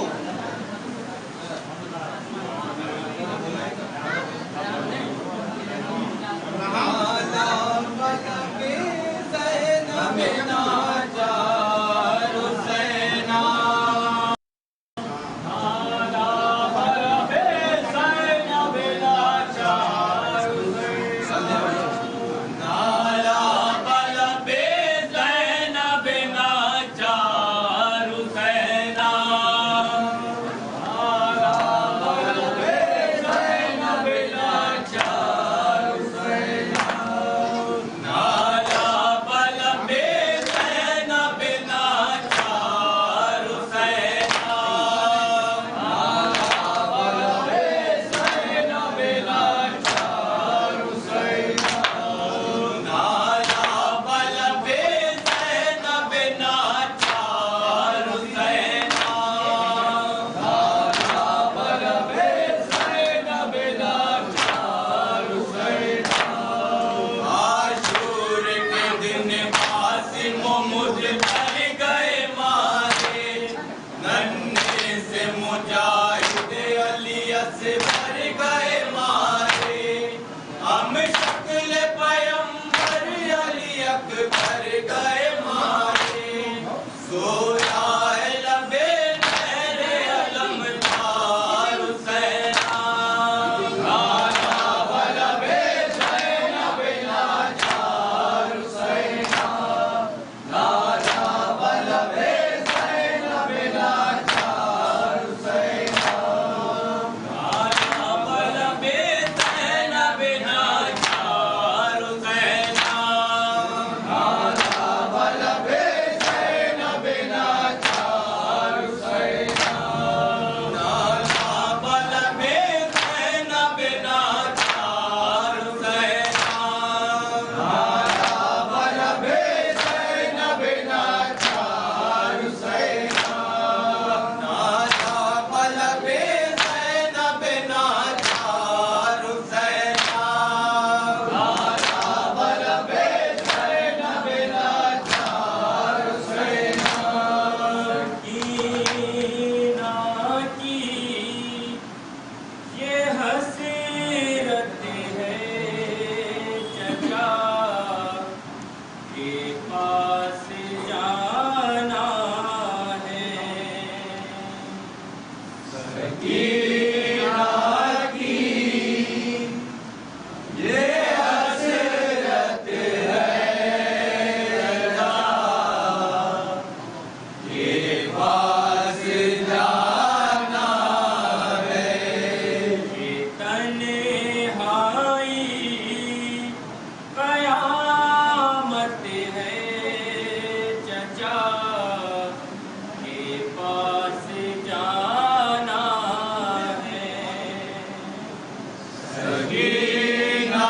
Sakina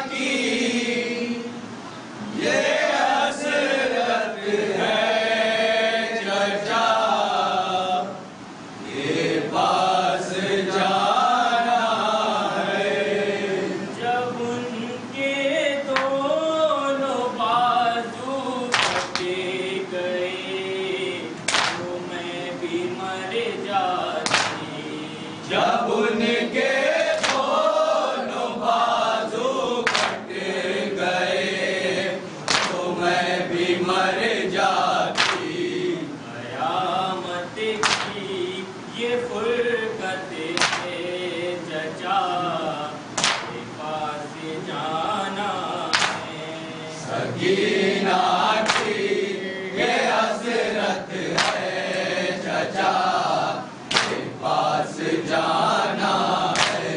की ये हसरत है चचा के पास जाना है। जब उनके दोनों बाजू कटे गए तो मैं भी मर जाती। जब उनके दोनों बाजू कट गए तो मैं भी मर जाती। कयामत की ये फुरकत है चचा के पास जाना है। सकीना की ये हसरत है चचा के पास जाना है।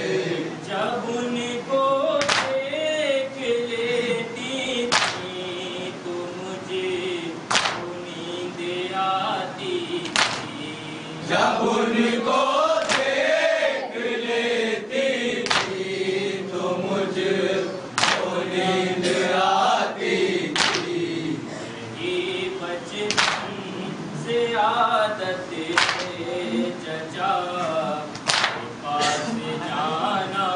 जब उनको देख लेती थी तो मुझे नींद आती थी। जब उनको देख लेती थी तो मुझे नींद आती थी। ये बचपन से आदत है चचा के पास जाना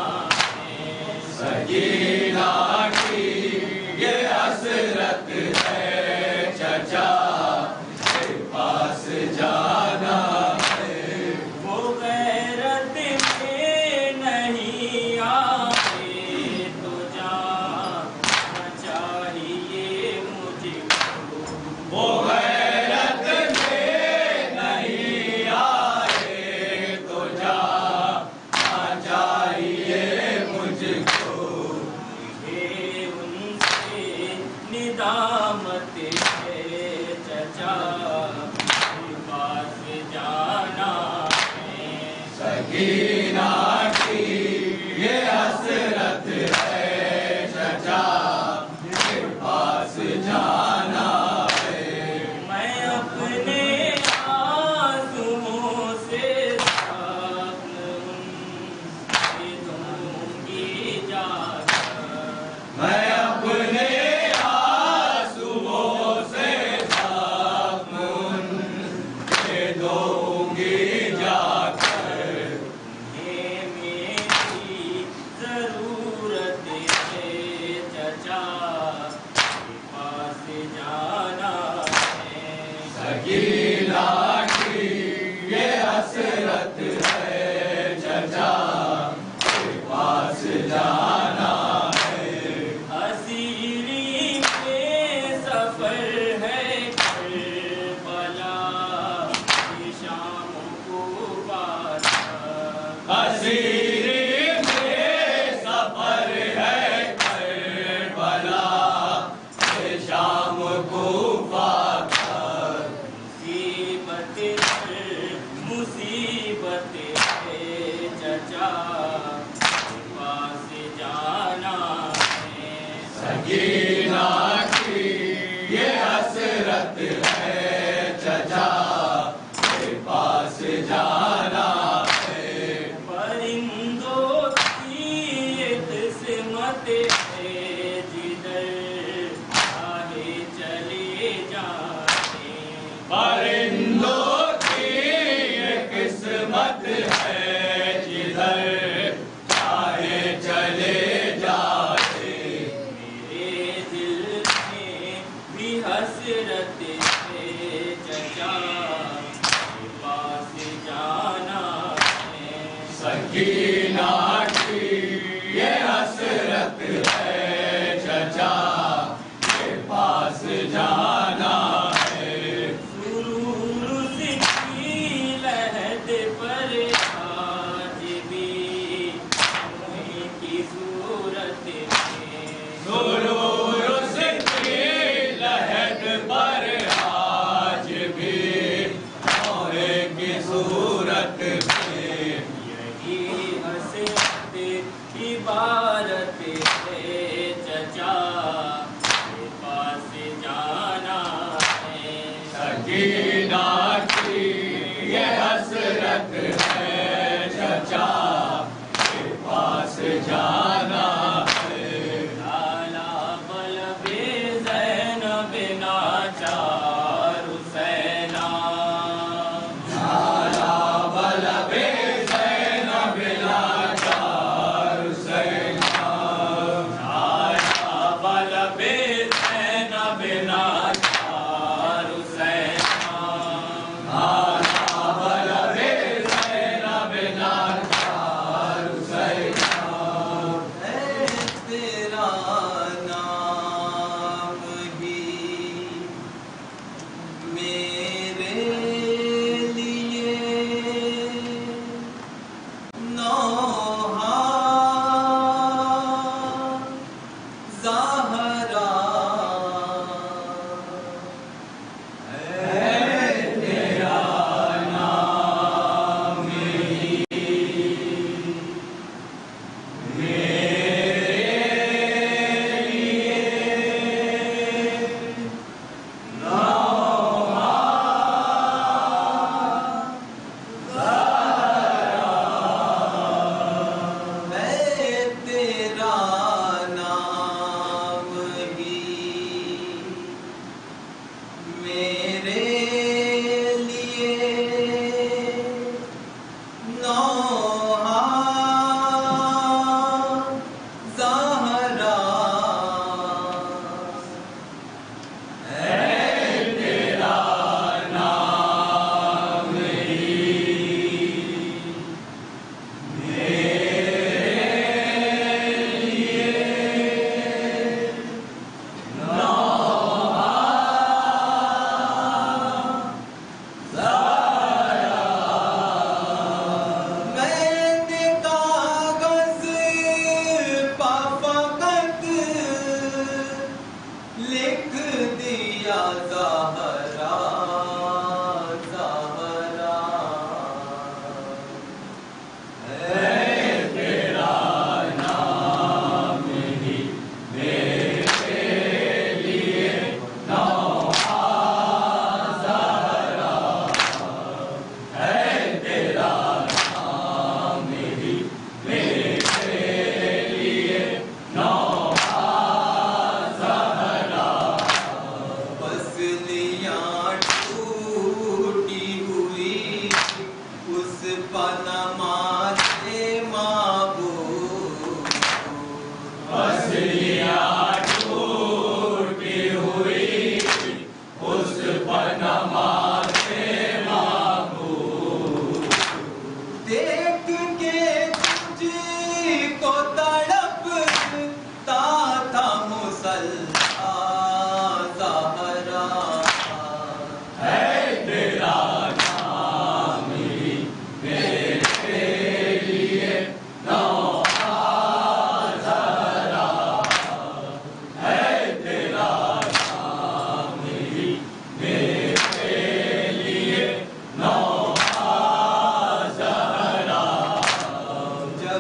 है। सकीना की ये हसरत है चचा के पास जाना है। वो गैरत में नहीं आए तो जाना चाहिए मुझको। वो गैरत में नहीं आए तो जाना चाहिए मुझको। ये उनसे निदामत है चचा के पास जाना है। सकीना की ये हसरत है चचा के पास जाना है। मैं अपने आंसुओं से साथ उनसे दूंगी जाकर। मैं अपने आंसुओं से साथ उनसे दूंगी जाकर। ये मेरी जरूरत है चचा के पास जाना है। सकीना की ये हसरत है चचा के पास जाना है। असीरी में सफर है करबला की शाम को बाता। असीरी में सफर है करबला की शाम को बाता। मुसीबत मुसीबत है चचा के पास जाना है। सकीना की ये हसरत है चचा के पास जाना है। परिंदों की ये किस्मत है जिधर चाहे चले जाते। परिंदों की ये किस्मत है जिधर चाहे चले जाते। मेरे दिल में भी हसरत है चचा के पास जाना है। सकीना की ये हसरत है चचा के पास जाना है। सुरूर की लहद पर आज भी उन्हीं की सूरत में। सुरूर की लहद पर आज भी मोहे की सूरत में। यही हसरत इबारत है चचा के पास जाना है। सकीना की ये हसरत है चचा के पास जाना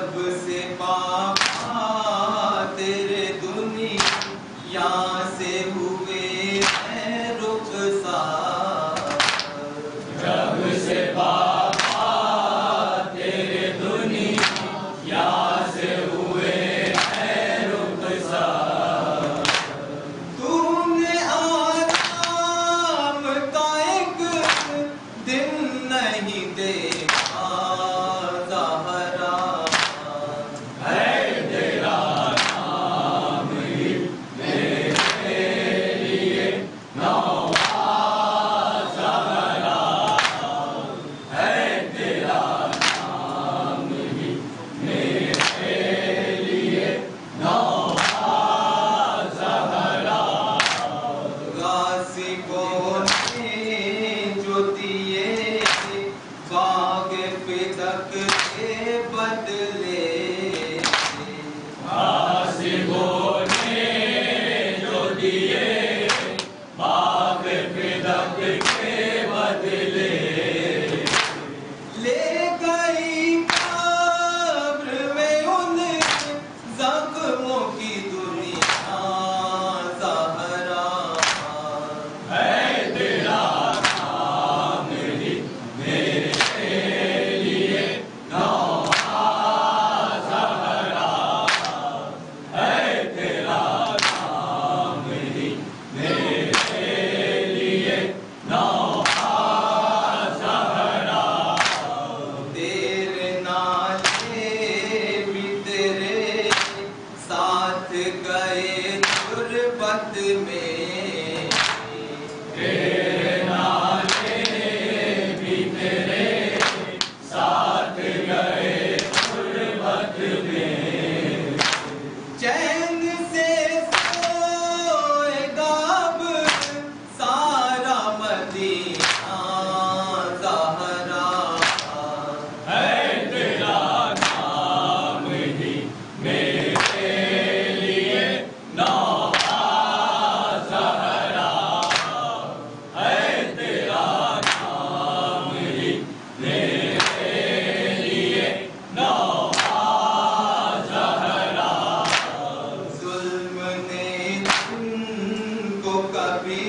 जब से बाबा तेरे दुनिया से हुए हैं रुखसार, जब से बाबा तेरे दुनिया से हुए हैं रुखसार, तूने आराम का एक दिन नहीं देखा ज़हरा, है तेरा नाम ही मेरे लिए नौहा ज़हरा, है तेरा नाम ही मेरे लिए नौहा ज़हरा, गासिबों ने जो दिए बाग फिदक के बदले, गासिबों ने जो दिए बाग फिदक के बदले, ले गई कब्र में उन जख्मों की दुनिया ज़हरा, है तेरा नाम ही मेरे लिए नौहा ज़हरा, है तेरा नाम ही मेरे लिए नौहा ज़हरा, तेरे नाले भी तेरे साथ गए गुरबत में, तेरे नाले भी तेरे साथ गए गुरबत में, चैन से सोएगा अब सारा मदीना ज़हरा, है तेरा नाम ही मेरे लिए नौहा ज़हरा, है तेरा नाम ही मेरे लिए नौहा ज़हरा, ज़ुल्म ने तुमको कभी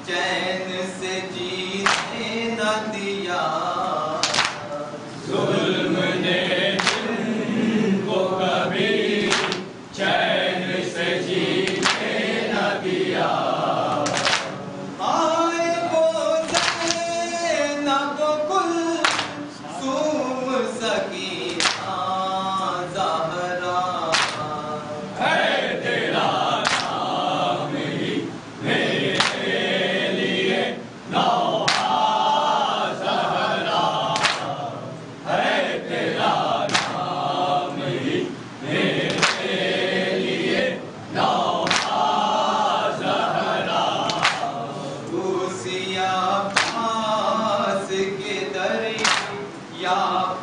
चैन से जीने न दिया, ज़ुल्म ने तुमको कभी चैन से जीने न दिया, आए वो ज़ैनब कुलसूम सकीना ज़हरा, है तेरा नाम ही मेरे लिए नौहा ज़हरा, है तेरा नाम ही मेरे लिए नौहा ज़हरा, उसी अब्बास के दरिया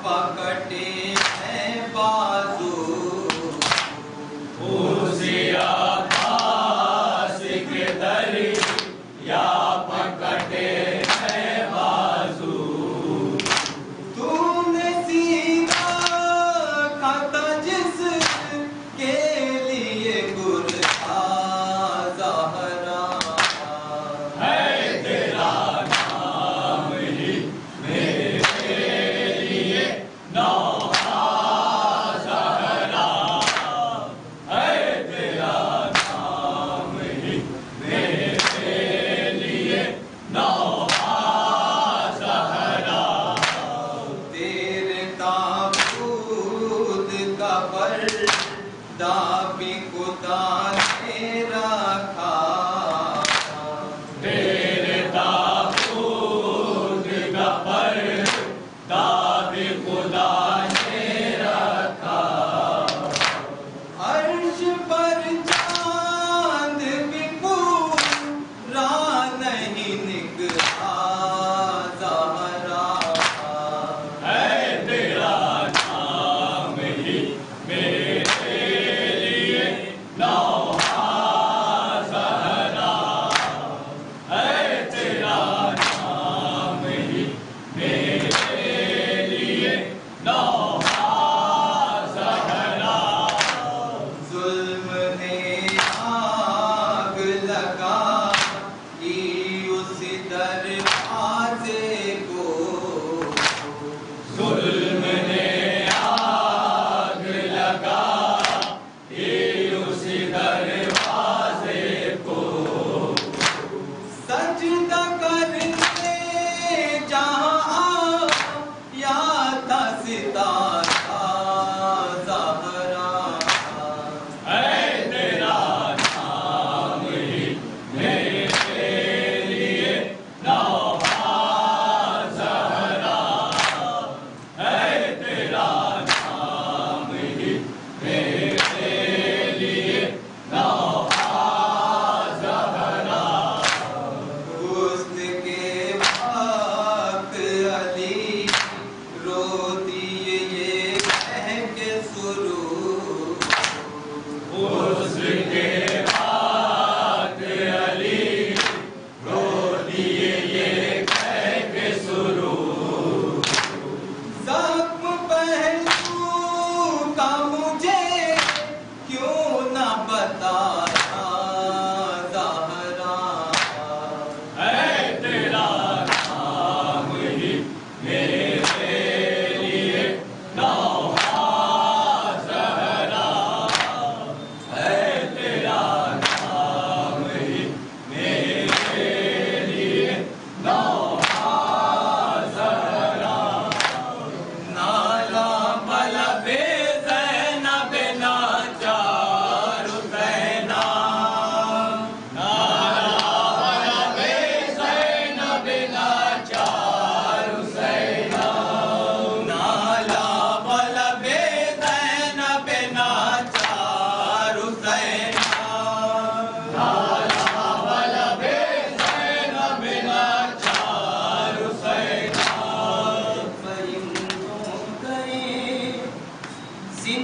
पकड़े हैं बाजू, उसी अब्बास के दरिया पकड़े हैं बाजू, तूने सीना खाता जिसके लिए गुरखा ज़हरा, है तेरा नाम ही मेरे लिए नौहा ज़हरा, है तेरा नाम ही मेरे लिए नौहा ज़हरा, तेरे ताबूत का पर्दा भी खुदा ने रखा, तेरे ताबूत का पर्दा भी खुदा ने रखा, अर्श पर चांद भी पूरा नहीं निकला ज़हरा, है तेरा नाम ही मेरे लिए नौहा ज़हरा,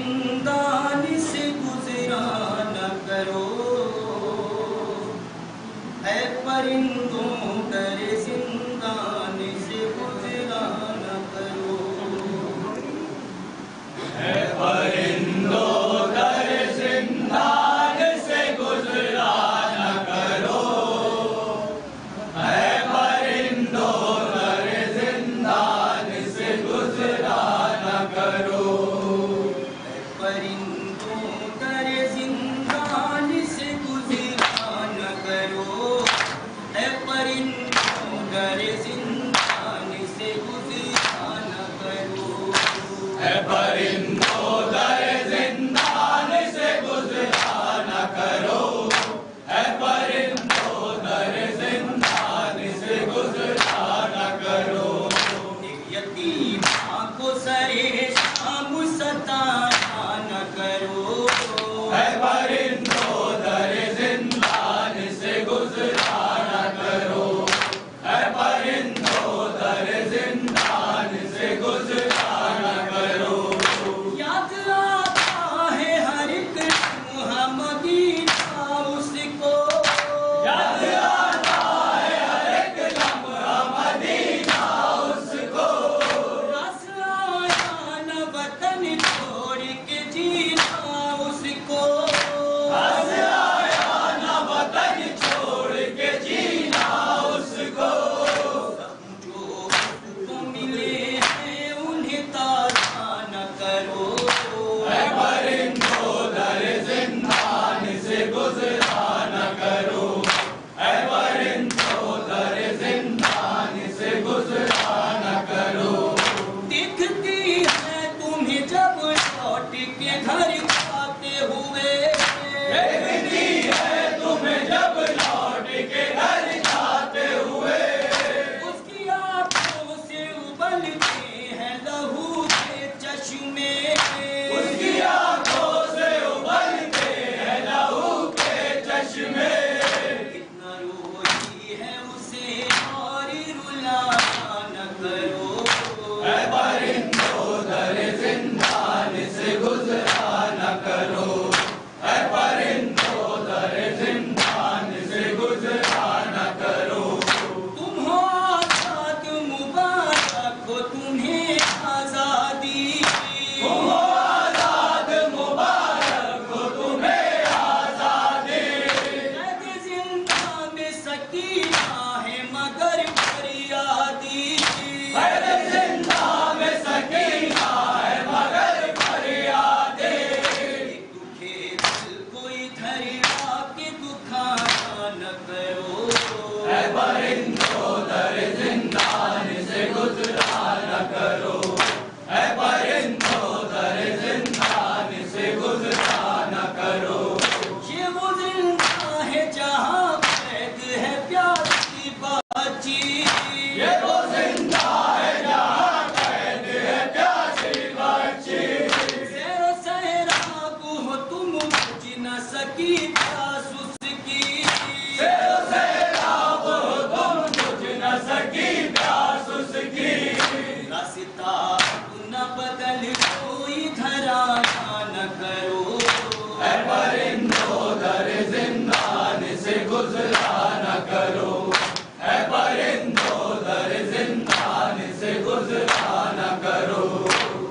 जिंदान से गुजरा न करो, है परिंदों दर जिंदान से गुजरा न करो, है परिंदों दर जिंदान से गुजरा न करो, है परिंदों दर जिंदान से गुजरा न करो, है परिंदों दर जिंदान से गुजरा न करो, है परिंदों दर जिंदान से गुजरा न करो, है परिंदों दर जिंदान से गुजरा न करो, है परिंदों दर जिंदान से गुजरा न करो, एक यतीमा को सरे शाम सताना न करो, है परिंदों दर जिंदान से गुजरा न करो, है परिंदों दर जिंदान से गुजरा न करो, याद आता है हर एक लम्हा मदीना उसको, याद आता है हर एक लम्हा मदीना उसको, रस आया न वतन छोड़ के जीना उसको, रस आया न वतन छोड़ के जीना उसको, जो उसको मिले हैं उन्हें ताज़ा न करो, है परिंदों दर जिंदान से गुजरा न करो, है परिंदों दर जिंदान से गुजरा न करो, दिखती है तुम्हें जब लौट के घर आते हुए, दिखती है तुम्हें जब लौट के घर जाते हुए, उसकी आंखों से उबलते हैं लहू के चश्मे, उसकी आंखों से उबलते हैं लहू के चश्मे, कितना रोती है उसे और रुलाना न करो, है परिंदों दर जिंदान से गुजरा न करो, है परिंदों दर जिंदान से गुजरा न करो, तुम हो आजाद मुबारक हो तुम्हें आजादी, तुम हो आजाद मुबारक हो तुम्हें आजादी, कैद जिंदा में सकीना है मगर फरियादी, कैद जिंदा में सकीना है मगर फरियादी, दुखे दिल को इधर आके दुखाना न करो, है परिंदों दर जिंदान से गुजरा न करो, है परिंदों दर जिंदान से गुजरा न करो, ये वो जिंदा है जहाँ कैद है प्यार की बाची, ये वो जिंदा है जहाँ कैद है प्यासी बच्ची, सैरो सैराब हो तुम बुझ न सकी प्यास उसकी, सैरो सैराब हो तुम बुझ न सकी प्यास उसकी, रास्ता न बदल कोई धराना न करो, है परिंदों दर जिंदान से गुजरा न करो, है परिंदों दर जिंदान से गुजरा न करो,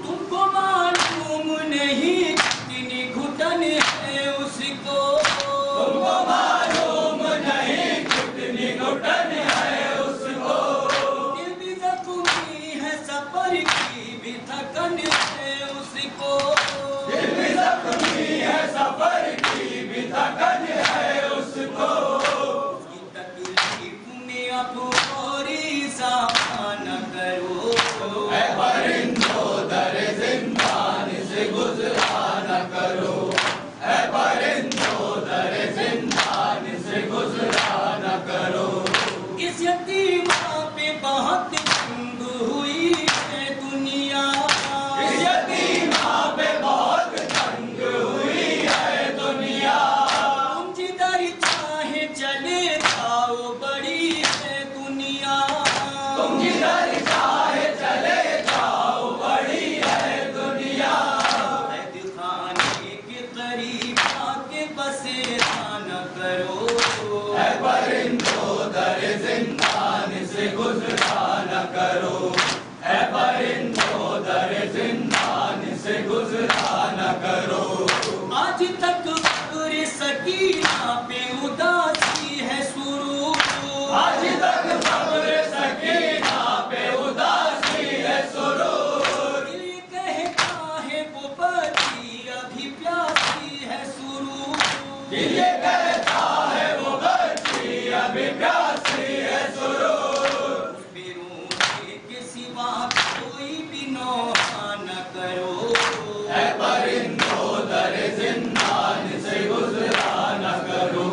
तुमको मालूम नहीं कितनी घुटन है उसको, तुमको मालूम नहीं कितनी घुटन है उसको, दिल भी जख्मी है सफर की भी थकन है उसको, दिल भी जख्मी है सफर की भी थकन है उसको, उसकी तकलीफ में अब और इज़ाफ़ा न करो, है परिंदों दर जिंदान से गुजरा न करो, है परिंदों करो, ऐ परिंदों दर जिंदान से गुजरा न करो। आज तक फक्र सकीना पे उदासी है शुरू, आज तक फक्र सकीना पे उदासी है शुरू। दिल कहता है वो बच्ची अभी प्यासी है शुरू, दिल कहता है वो बच्ची अभी प्यासी है शुरू। के सिवा कोई भी नौहा न करो, ऐ परिंदों दर जिंदान से गुजरा न करो,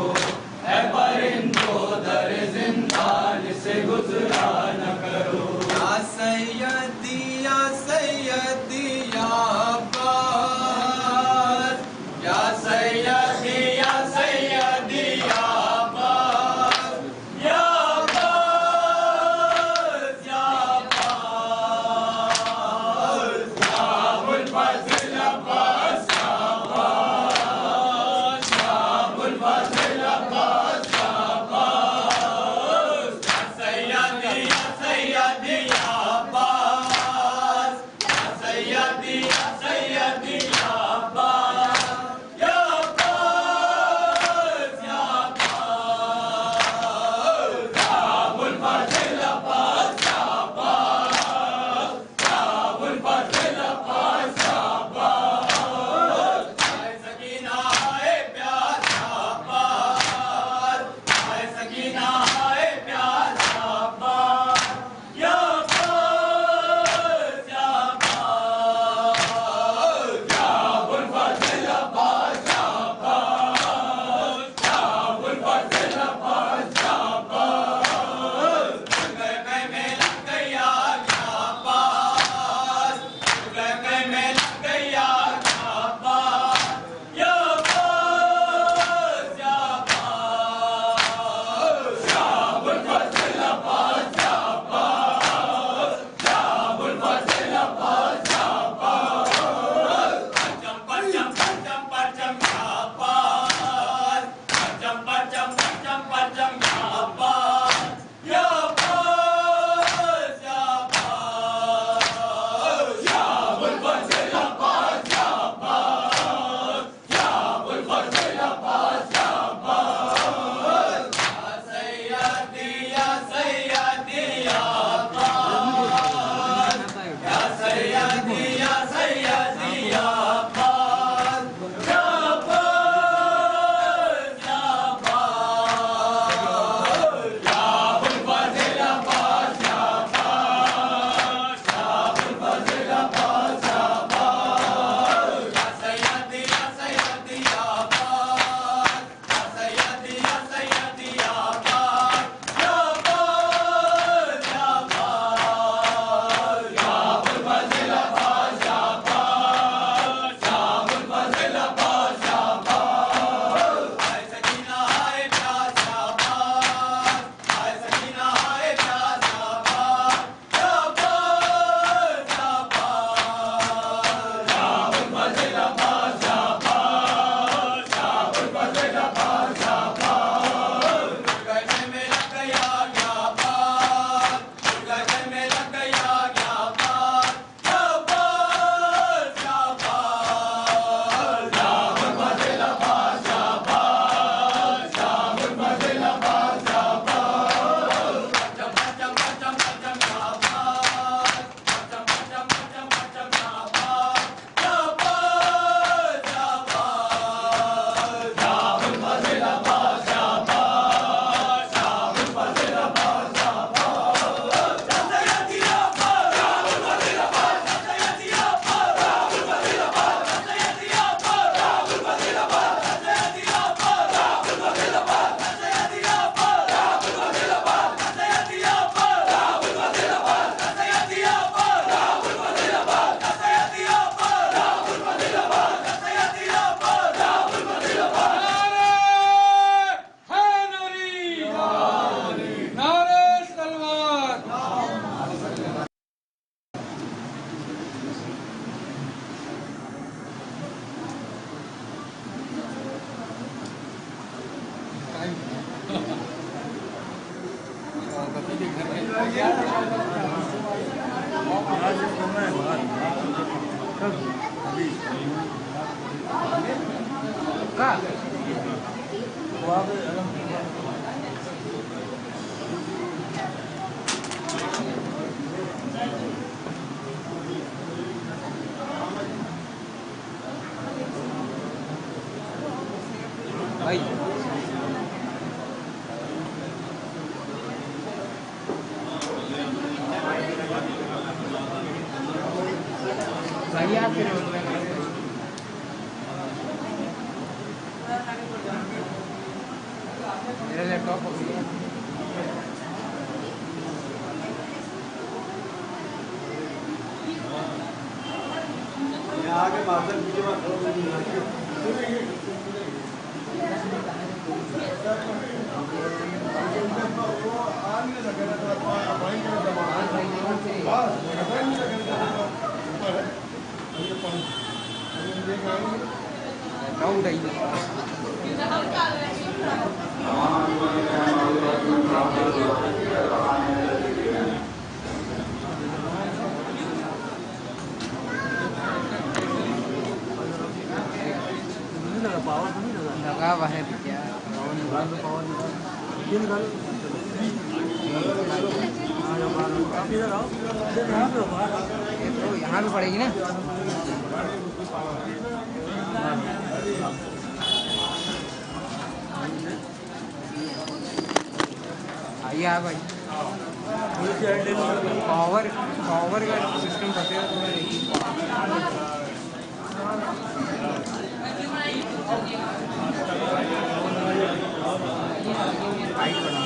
ऐ परिंदों दर जिंदान से गुजरा न करो। या सैयदी या सैयदी या अब्बास, या सैयदी या सैयदी या अब्बास, या अब्बास या अब्बास, या अबुल फज़ल अब्बास या अब्बास, या अबुल फज़ल अब्बास या अब्बास, या सैयदी या सैयदी या अब्बास, या सैयदी या सैयदी या अब्बास, या अब्बास या अब्बास, या अबुल फज़ल अब्बास या अब्बास, या अबुल फज़ल अब्बास या अब्बास। हाय सकीना हाय प्यार या अब्बास, हाय सकीना हाय प्यार या अब्बास, या अब्बास या अब्बास, या अबुल फज़ल अब्बास या अब्बास, या अबुल फज़ल अब्बास या अब्बास। गए गए में लग गया क्या अब्बास, गए गए में लग गया क्या अब्बास, या अब्बास या अब्बास, या अबुल फज़ल अब्बास या अब्बास, या अबुल फज़ल अब्बास या अब्बास। परचम परचम परचम परचम या अब्बास, परचम परचम परचम परचम या अब्बास, या अब्बास या अब्बास, या अबुल फज़ल अब्बास या अब्बास, या अबुल फज़ल अब्बास या अब्बास। या सैयदी या सैयदी या अब्बास, या सैयदी या सैयदी या अब्बास, या अब्बास या अब्बास, या अबुल फज़ल अब्बास या अब्बास, या अबुल फज़ल अब्बास या अब्बास। या सैयदी या सैयदी या अब्बास, या सैयदी या सैयदी या अब्बास, या अब्बास या अब्बास, या अबुल फज़ल अब्बास या अब्बास, या अबुल फज़ल अब्बास या अब्बास। हाय सकीना हाय प्यास या अब्बास, हाय सकीना हाय प्यास या अब्बास, या अब्बास या अब्बास, या अबुल फज़ल अब्बास या अब्बास, या अबुल फज़ल अब्बास या अब्बास। गए में लग गया क्या अब्बास, गए में लग गया क्या अब्बास, या अब्बास या अब्बास, या अबुल फज़ल अब्बास या अब्बास, या अबुल फज़ल अब्बास या अब्बास। परचम परचम परचम परचम या अब्बास, परचम परचम परचम परचम या अब्बास, या अब्बास या अब्बास, या अबुल फज़ल अब्बास या अब्बास, या अबुल फज़ल अब्बास या अब्बास। या सैयदी या अब्बास, या अबुल फज़ल अब्बास, या सैयदी या अब्बास, या अबुल फज़ल अब्बास, या सैयदी या अब्बास, या अबुल फज़ल अब्बास, या सैयदी या अब्बास, या अबुल फज़ल अब्बास, या सैयदी या अब्बास, या अबुल फज़ल अब्बास, या सैयदी या अब्बास, या अबुल फज़ल अब्बास, या सैयदी या अब्बास, या अबुल फज़ल अब्बास, या सैयदी या अब्बास, या अबुल फज़ल अब्बास, या सैयदी या अब्बास, या अबुल फज़ल अब्बास। नारे तलवार। पति के घर में भाई भैया फिर मेरा लैपटॉप हो गया आगे मास्टर पीछे डाउट आई पावर तो नहीं लगा लगा हुआ है क्या पावर ये निकालो आप इधर आओ इधर यहाँ पे हो बाहर ये तो यहाँ भी पड़ेगी ना आइए आप भाई पावर पावर का सिस्टम फंसेगा तो मैं देखिए टाइट बना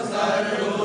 सर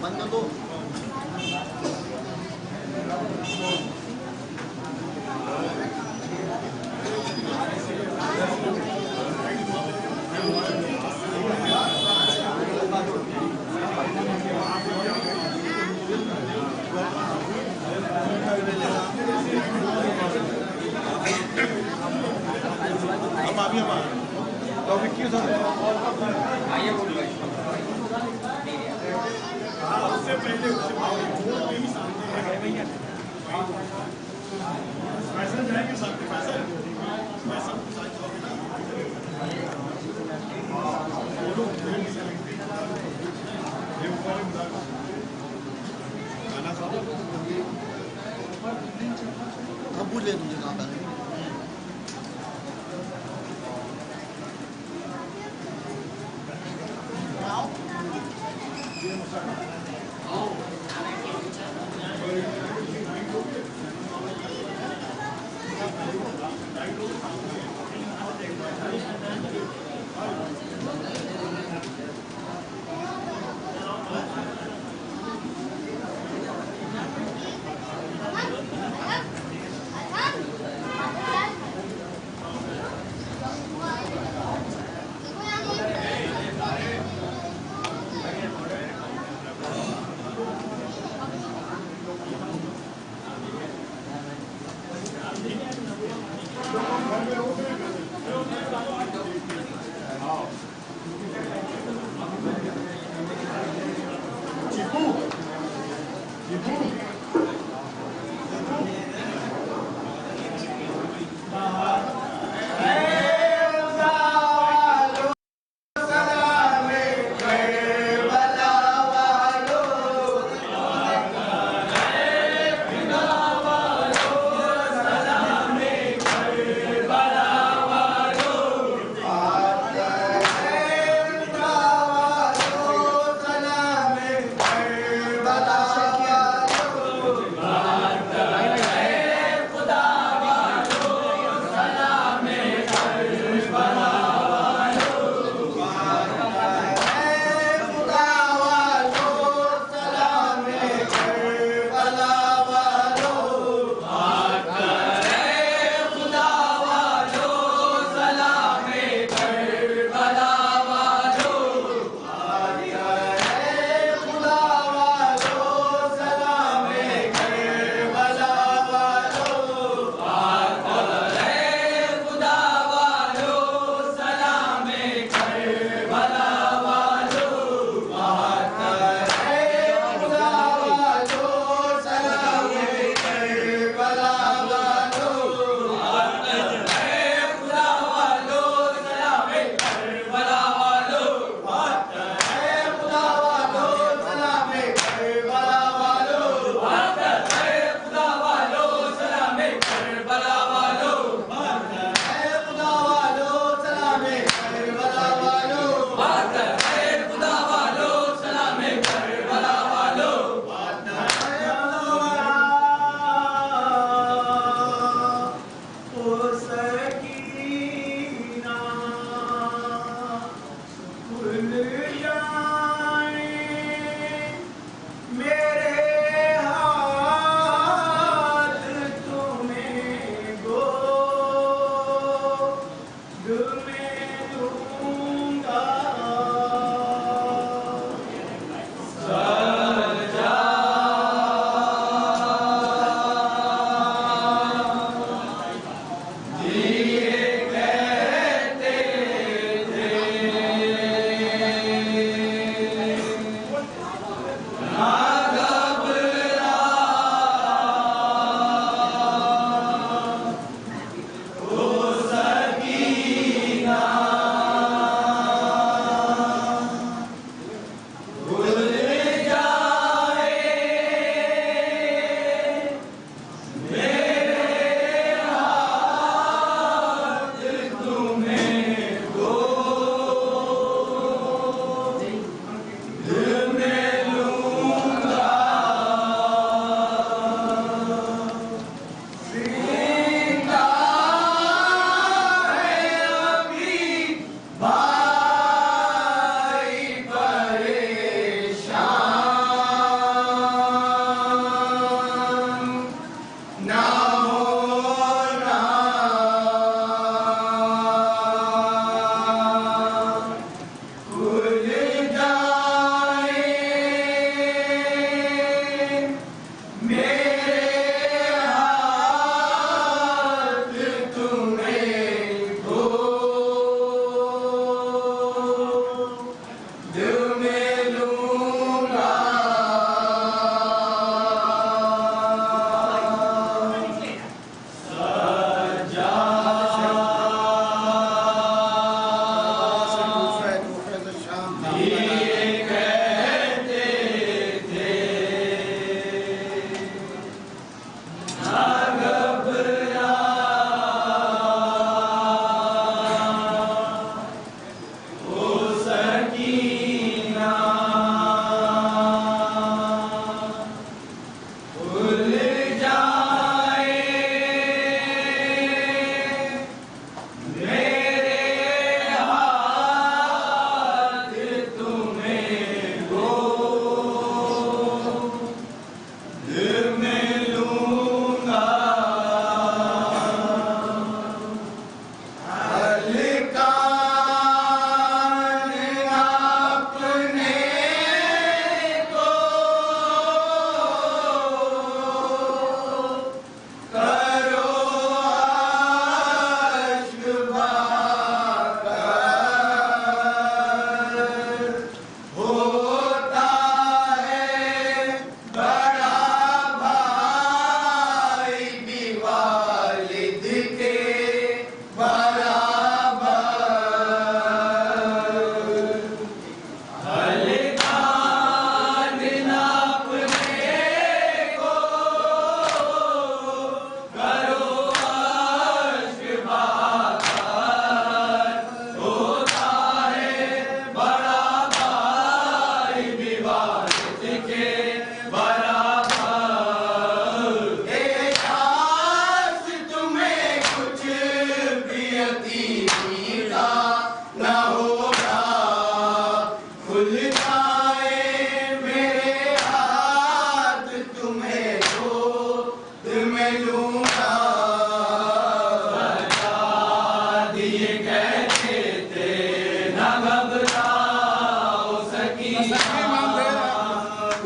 बंद कर दो। अब ले लीजिए कहाँ पर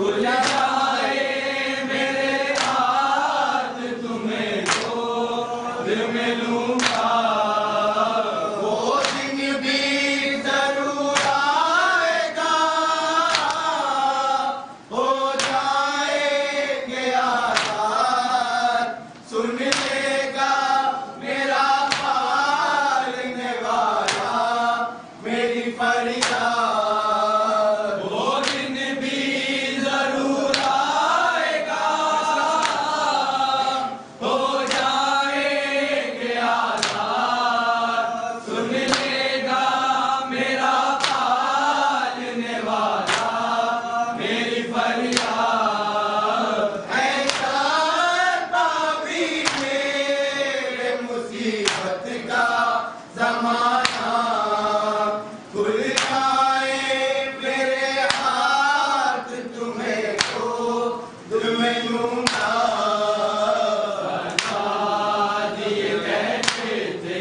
खुल जाए मेरे हाथ तुम्हें गोद में लूंगा। वो दिन भी जरूर आएगा, हो जाएंगे आजाद, सुन लेगा मेरा पालने वाला मेरी फरियाद। वो दिन भी जरूर आएगा, हो जाएंगे आजाद, सुन लेगा मेरा पालने वाला मेरी फरियाद। ऐसा पापी मेरे मुसीबत का ज़माना, खुल जाए मेरे हाथ तुम्हें गोद में लूंगा। सरकार ये कहते थे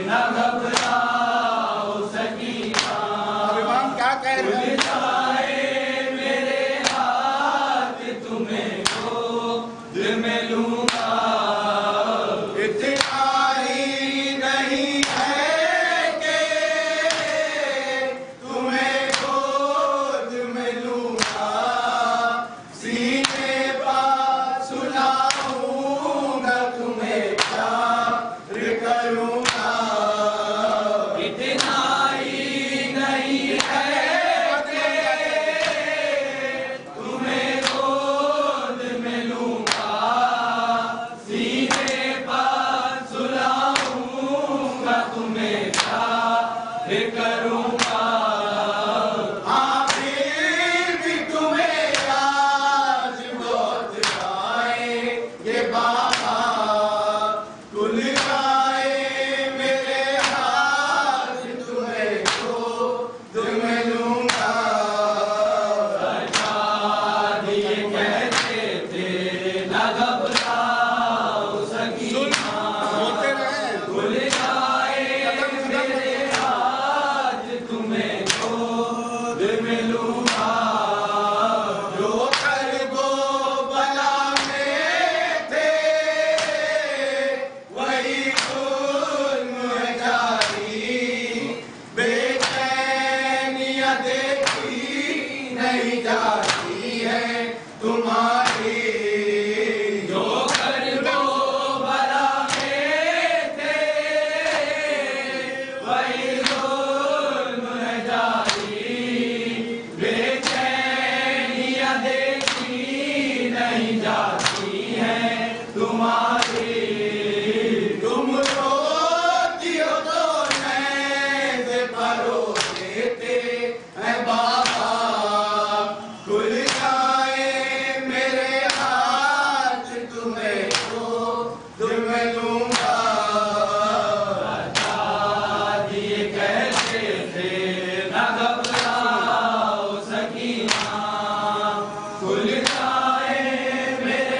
न घबराओ सकीना, क्या कह रहे खुल जाए मेरे हाथ तुम्हें गोद में लूंगा। इतना ही नहीं है कि तुम्हें गोद में लूंगा, सीने पर सुलाऊंगा तुम्हें प्यार करूंगा। इतना ही नहीं है कि तुम्हें गोद में लूंगा, सीने पर सुलाऊंगा तुम्हें प्यार करूंगा। हाँ फिर भी तुम्हें आज बहुत आए ये बाबा, खुल जाए मेरे हाथ तुम्हें गोद में लूंगा। सरकार ये कहते थे न घबराओ सकीना, खुल जाए मेरे हाथ तुम्हें गोद में लूंगा। जो कर गो बला में थे वही जुल्म है जारी, बेचैनियां देखी नहीं जाती है तुम्हारी। जो कर गो बला में थे वही जुल्म है जारी, बेचैनियां देखी नहीं जाती है तुम्हारी। तुम रोती हो तो नैन परो देते हैं बाबा, खुल जाए मेरे हाथ तुम्हें गोद में लूंगा। सरकार ये कहते थे न घबराओ सकीना, खुल जाए मेरे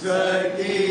सकी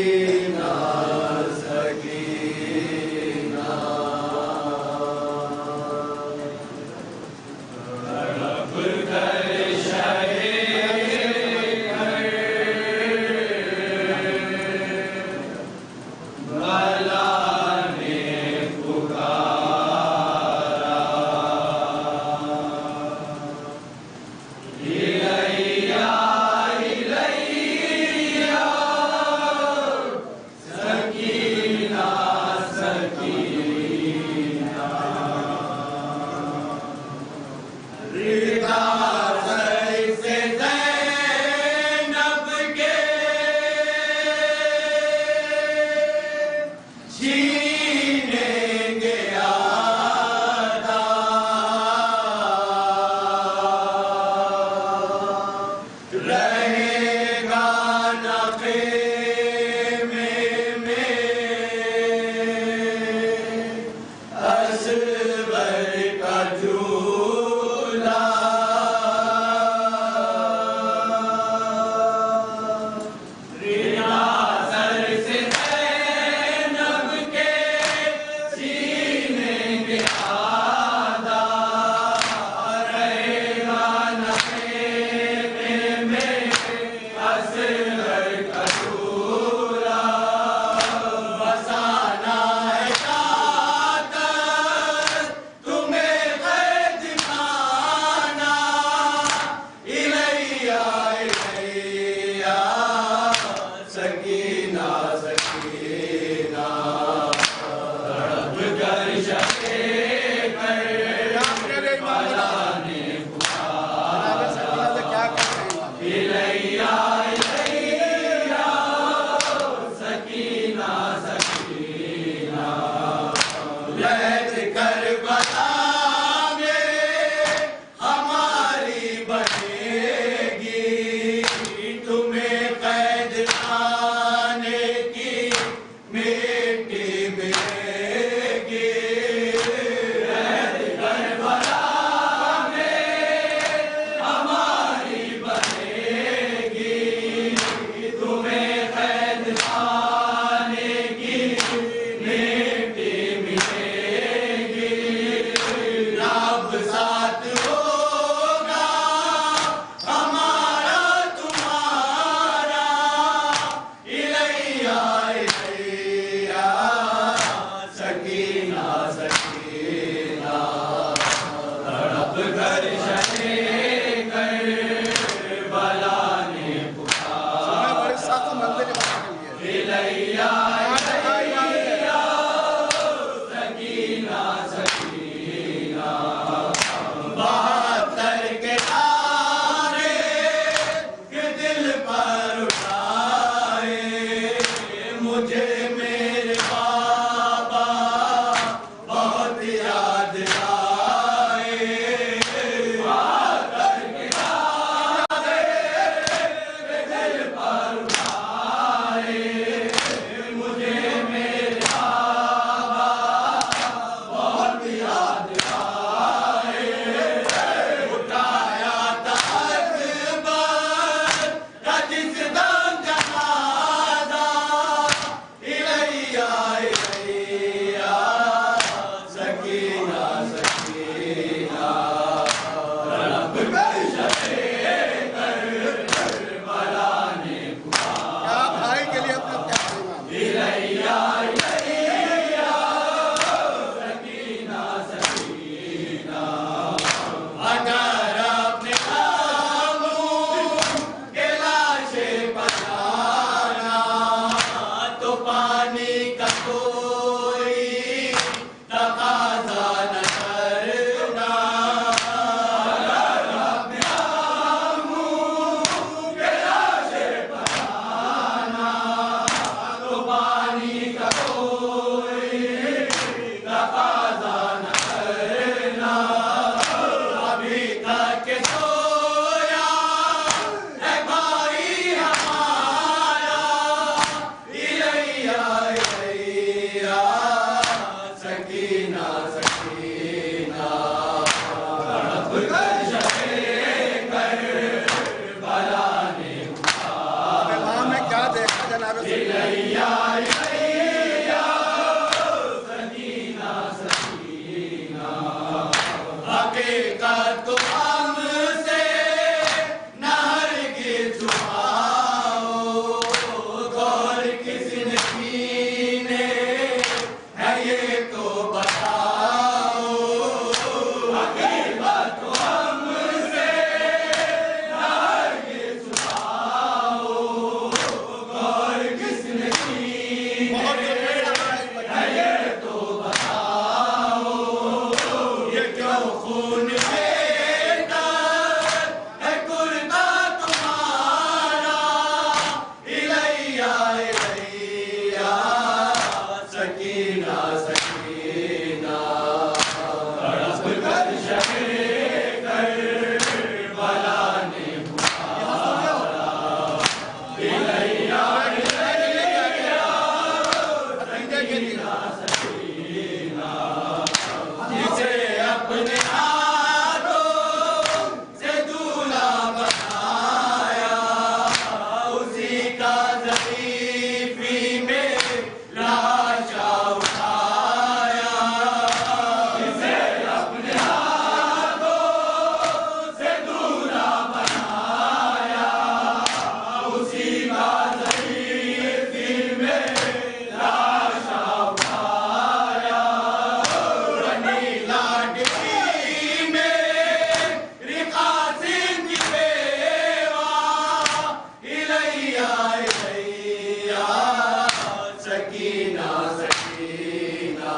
सकीना सकीना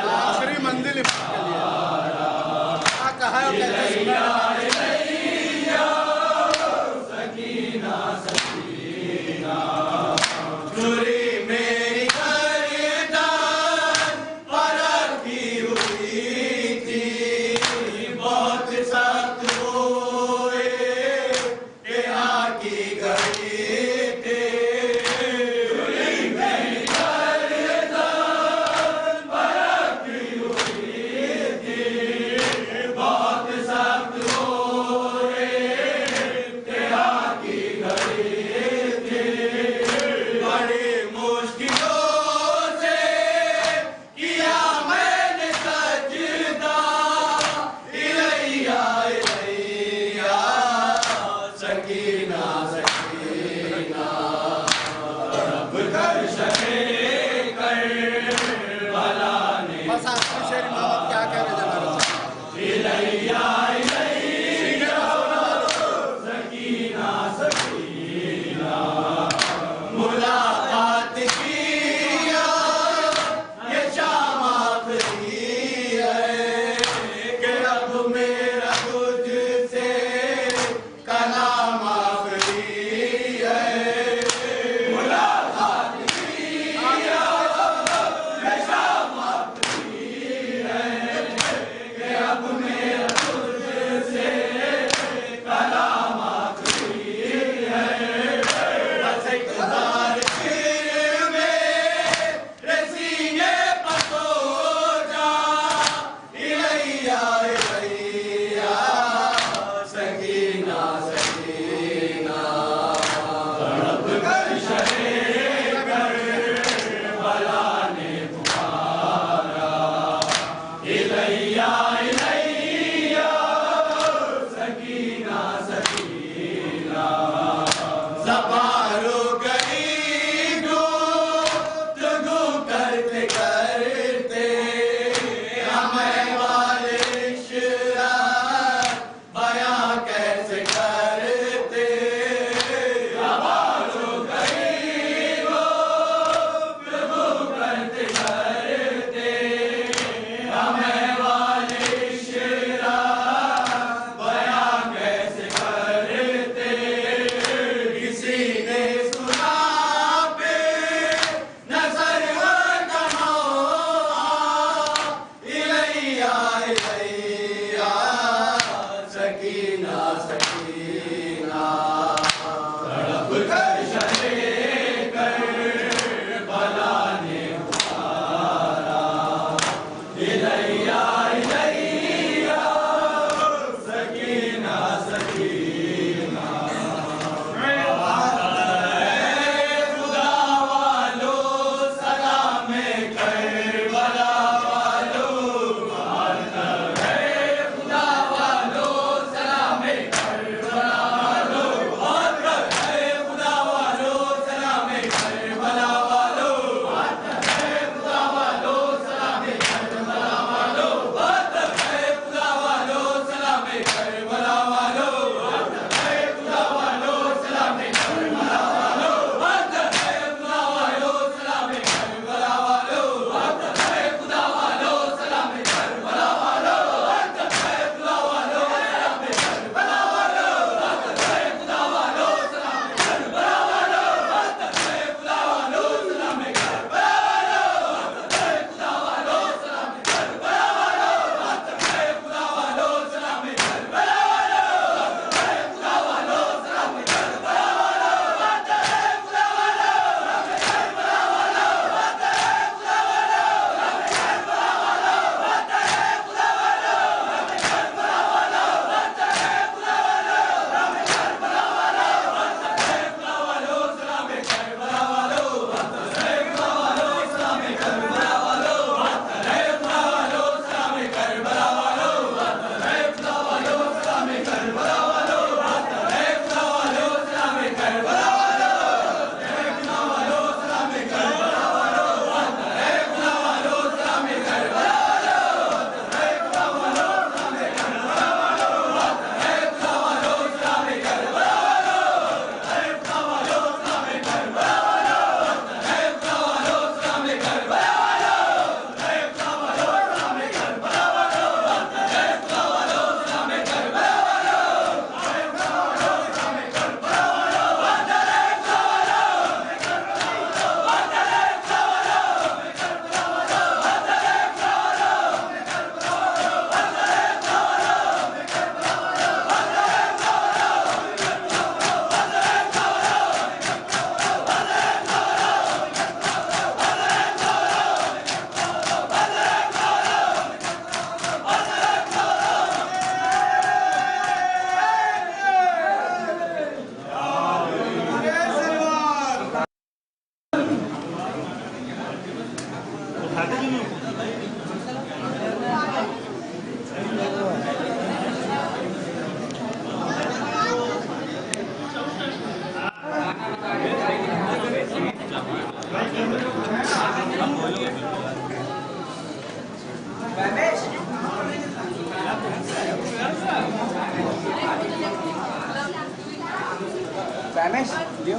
आखिरी मंजिल क्या कहा है कहते सुना सकीना सकीना चोरी मेरी गर्दन पर रखी हुई थी बहुत सख्त हुए के आकी गई थे चोरी मेरी गर्दन पर रखी हुई थी बहुत सख्त हुए के आकी गई थी बड़ी मुश्किलों से किया मैंने सजदा इलैया इलैया सकीना सकीना रब कर सके कर भला ने बस आखिरी शेर मोहम्मद क्या कह रहे जनाब इलैया इलैया सकीना सकीना मुलाकात किया ये शाम आखिरी है कि रब मेरा तुझसे कलाम आखिरी है मुलाकात किया ये शाम आखिरी है कि रब मेरा तुझसे कलाम आखिरी है बस एक बार फिर मेरे सीने पर सो जा इलैया इलैया सकीना सकीना रमेश लियो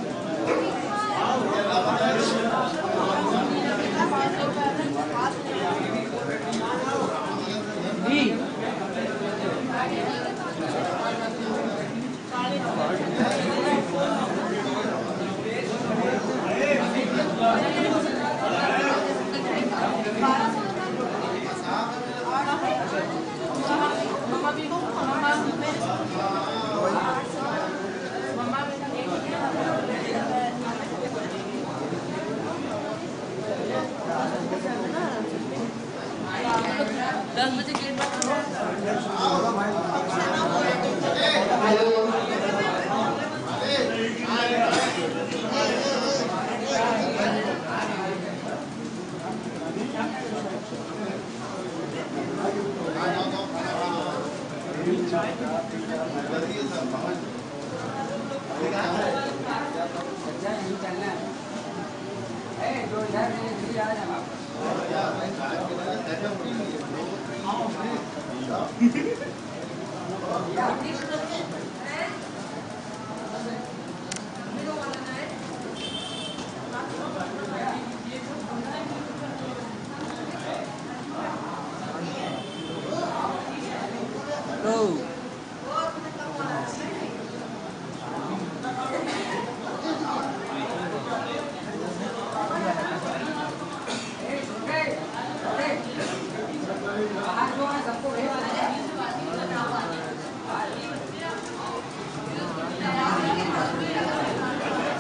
go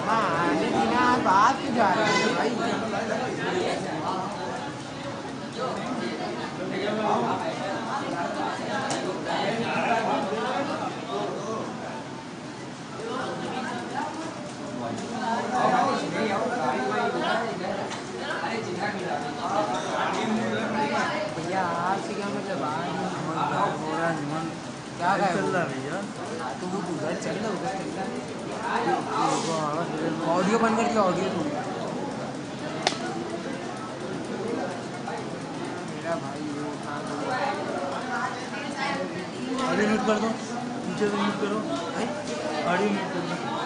हाँ लेकिन आप बात क्यों जा रहे हैं भैया आपसे क्या मतलब क्या चल रहा है भैया तो वो उधर चल रहा ऑडियो बंद कर दिया ऑडियो तो मेरा भाई वो ऑडियो म्यूट कर दो नीचे से म्यूट करो ऑडियो म्यूट कर दो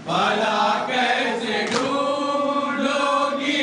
भला कैसे ढूंढोगी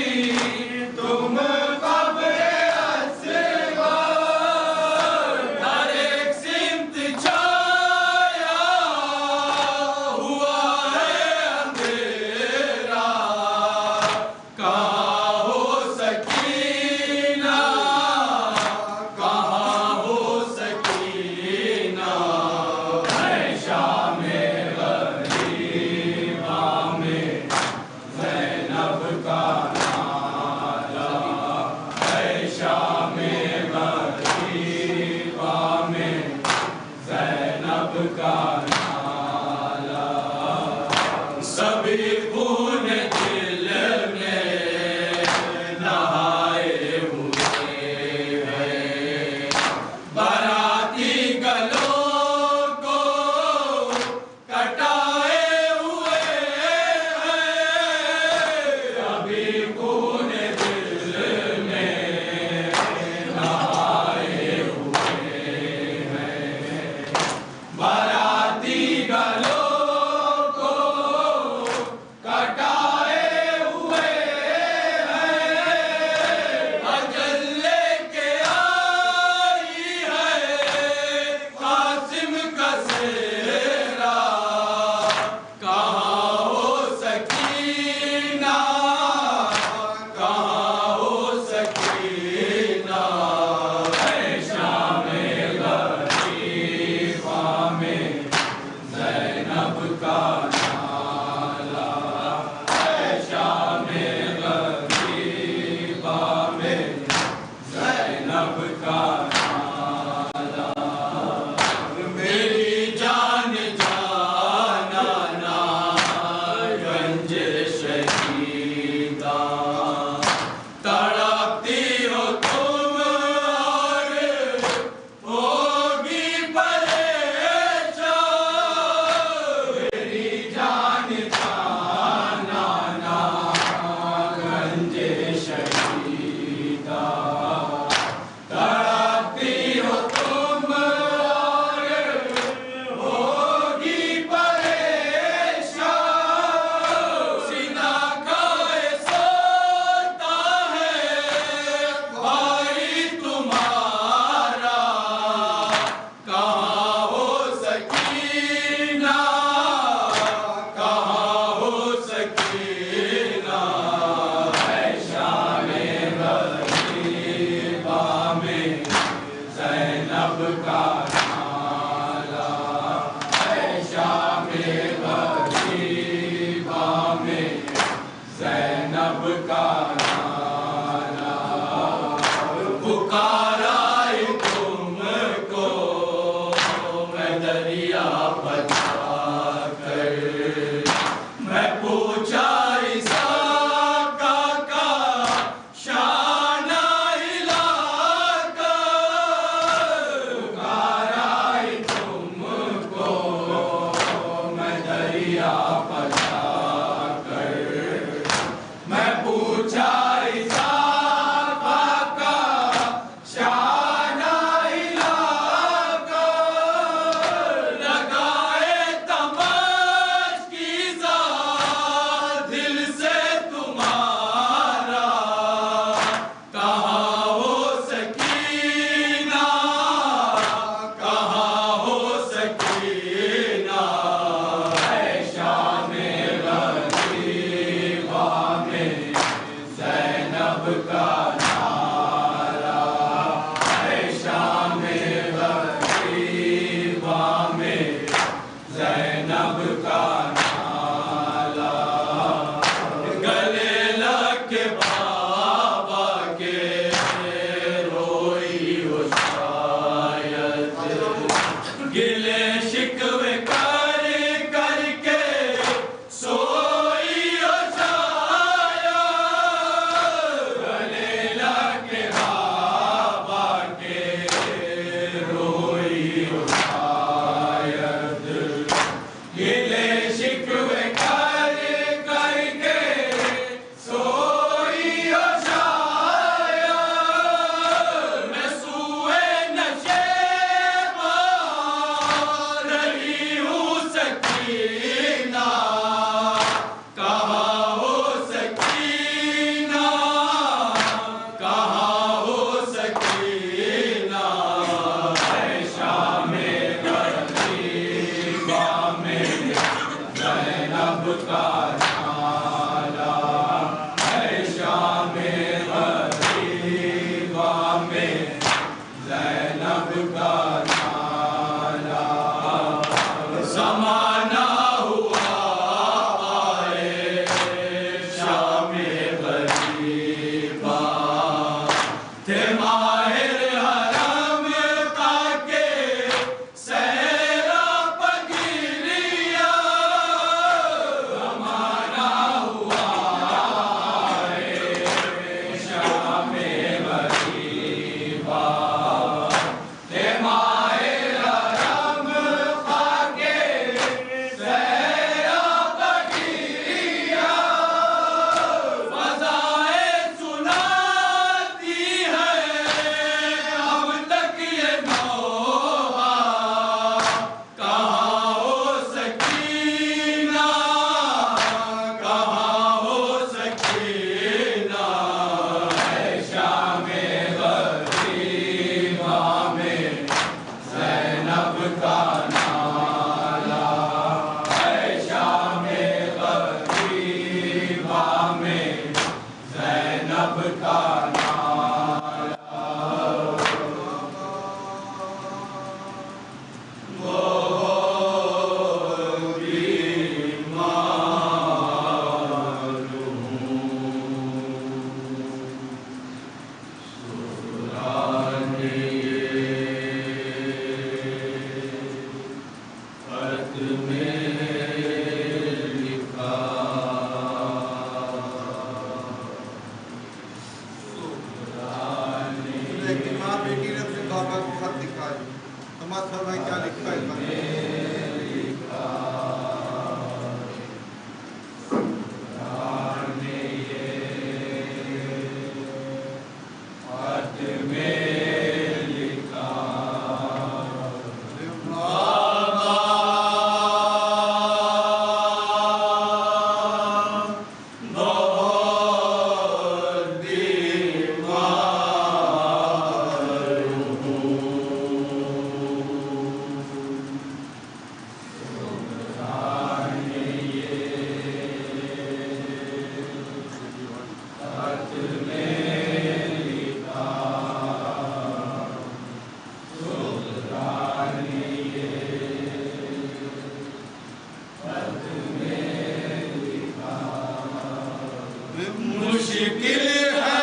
मुश्किल है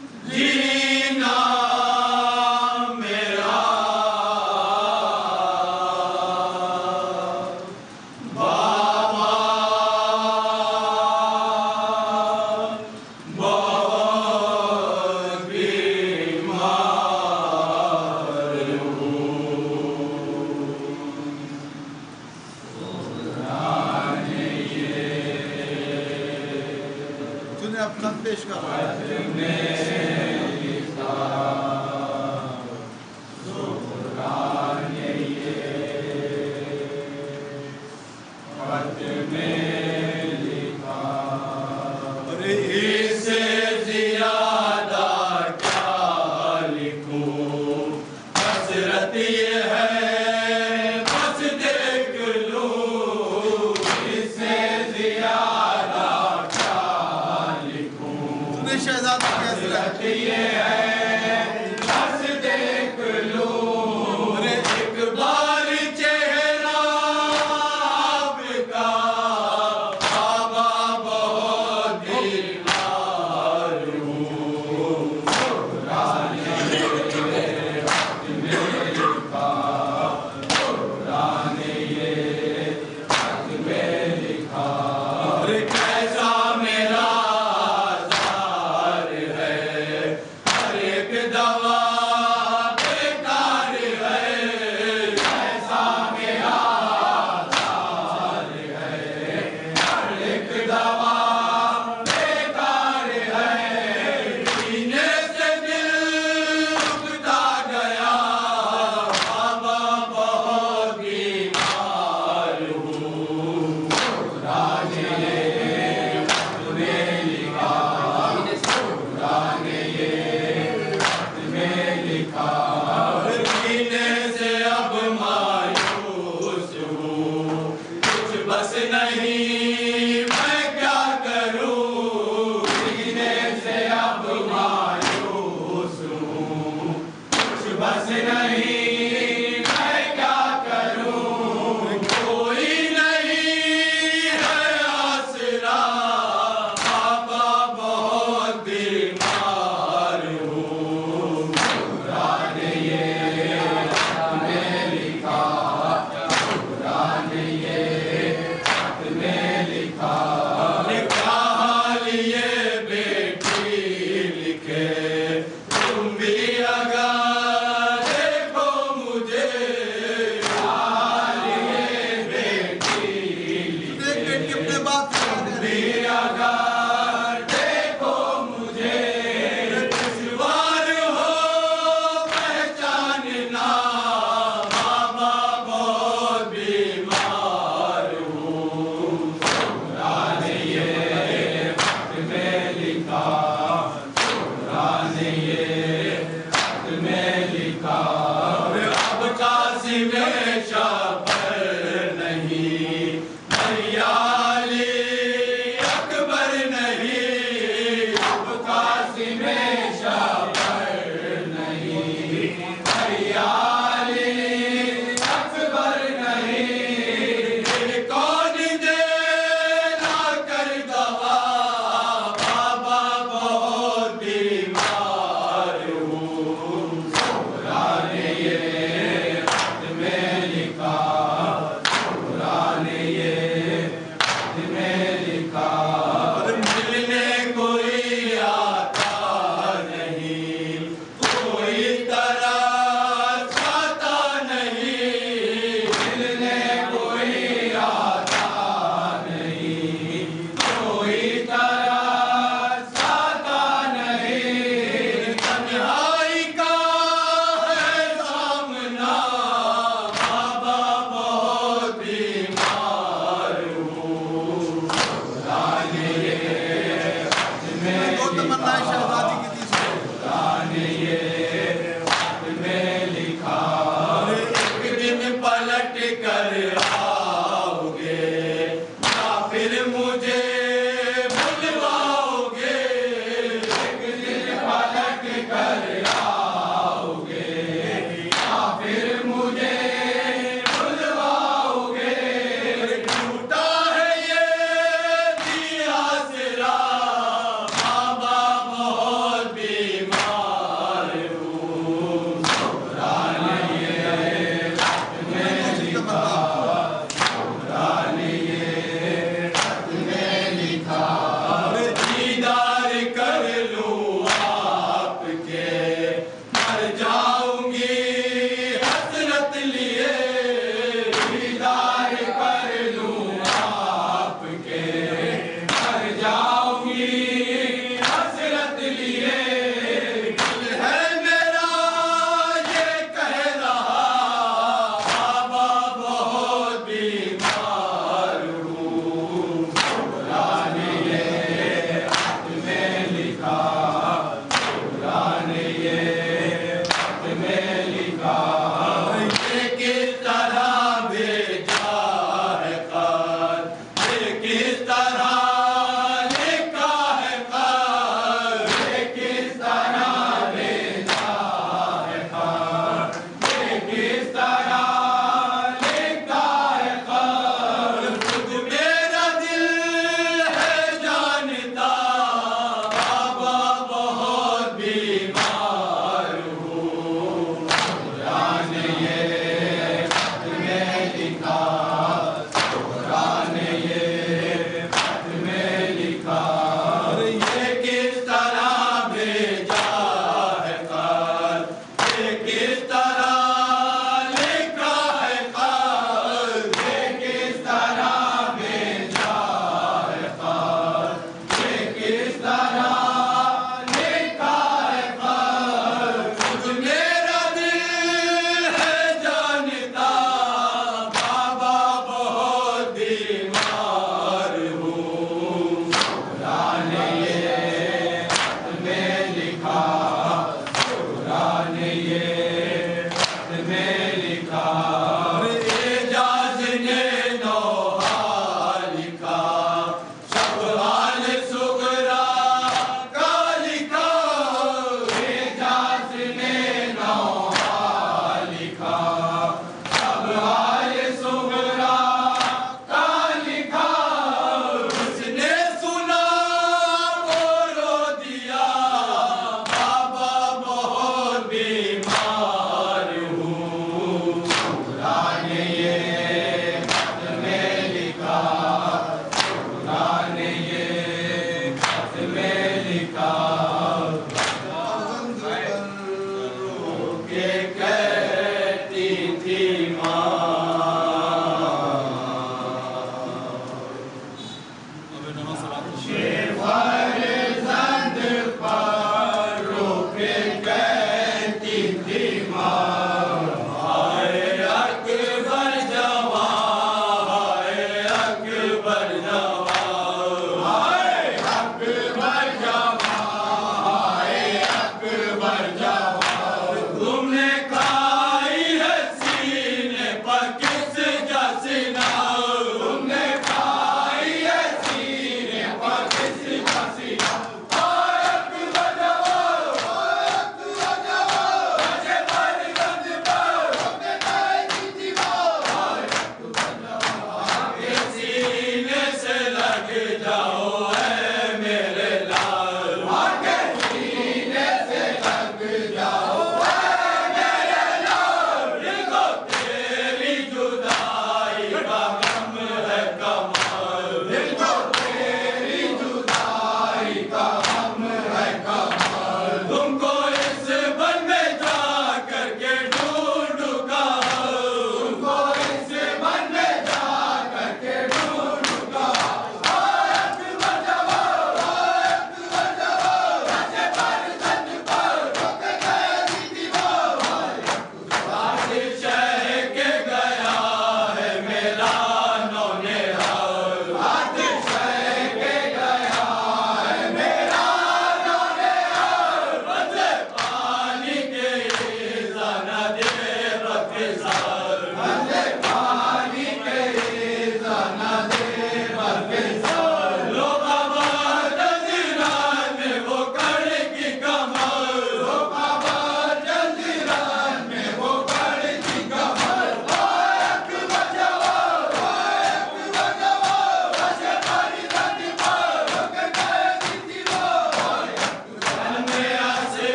जीना मेरा बाबा बहुत बीमार तूने अपना पेश कर रहा है अरे इससे ज्यादा क्या लिखूं हसरत ये है बस देख लूं इससे ज्यादा क्या लिखूं तूने शहजादा कैसे हसरत ये है बस देख लूं अरे एक बार चेहरा आपका बाबा बहुत बीमार हूँ पुराने ये हाथ में लिखा पुराने ये हाथ में लिखा अरे कैसा मेरा आजार है हर एक दवा बेकार है कैसा मेरा आजार है हर एक दवा बेकार है जीने से दिल उगता गया बाबा बहुत बीमार हूँ पुराने ये हाथ में लिखा पुराने ये हाथ में लिखा जीने से अब मायूस हूँ कुछ बस नहीं मैं क्या करूँ जीने से अब मायूस हूँ कुछ बस नहीं मैं क्या करूँ कोई नहीं है आसरा बाबा बहुत बीमार हूँ पुराने ये हाथ में लिखा पुराने ये हाथ में लिखा क्या हाल ये बेटी लिखे तुम भी अगर देखो मुझे हाल ये बेटी लिखे देख बेटी अपने बाप से बात कर। भी अगर देखो मुझे दुश्वार हो पहचानना बाबा बहुत बीमार हूँ पुराने ये हाथ में लिखा पुराने ये हाथ में लिखा अब काशी में शापर नहीं हरियाली अकबर नहीं अब काशी में शापर नहीं हरियाली अकबर नहीं दिल कौन देना कर दवा बाबा बहुत बीमार हूँ पुराने ये हाथ में लिखा पुराने ये हाथ में लिखा और मिलने कोई आता नहीं कोई तरस खाता नहीं मिलने कोई आता नहीं कोई तरस खाता नहीं तन्हाई का है सामना बाबा बहुत बीमार हूँ पुराने ये हाथ में दो तमन्नाएं शहजादी की थी इसमें। पुराने ये हाथ में लिखा एक दिन पलट कर आओगे या फिर मुझे भुलवाओगे एक दिन पलट कर आओगे या फिर मुझे भुलवाओगे टूटा है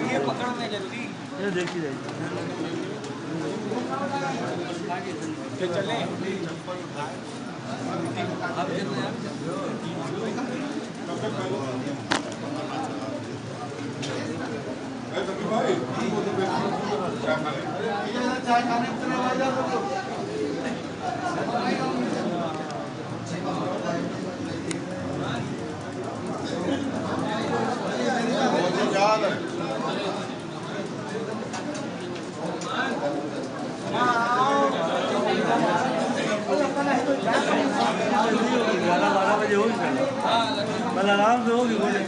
ये पकड़ना जल्दी ये देखी जाएगी चले भाई चाय खाने में चले भाई जाओ लोग। बहुत याद है। ग्यारह बारह बजे होगी कल आराम से होगी बोले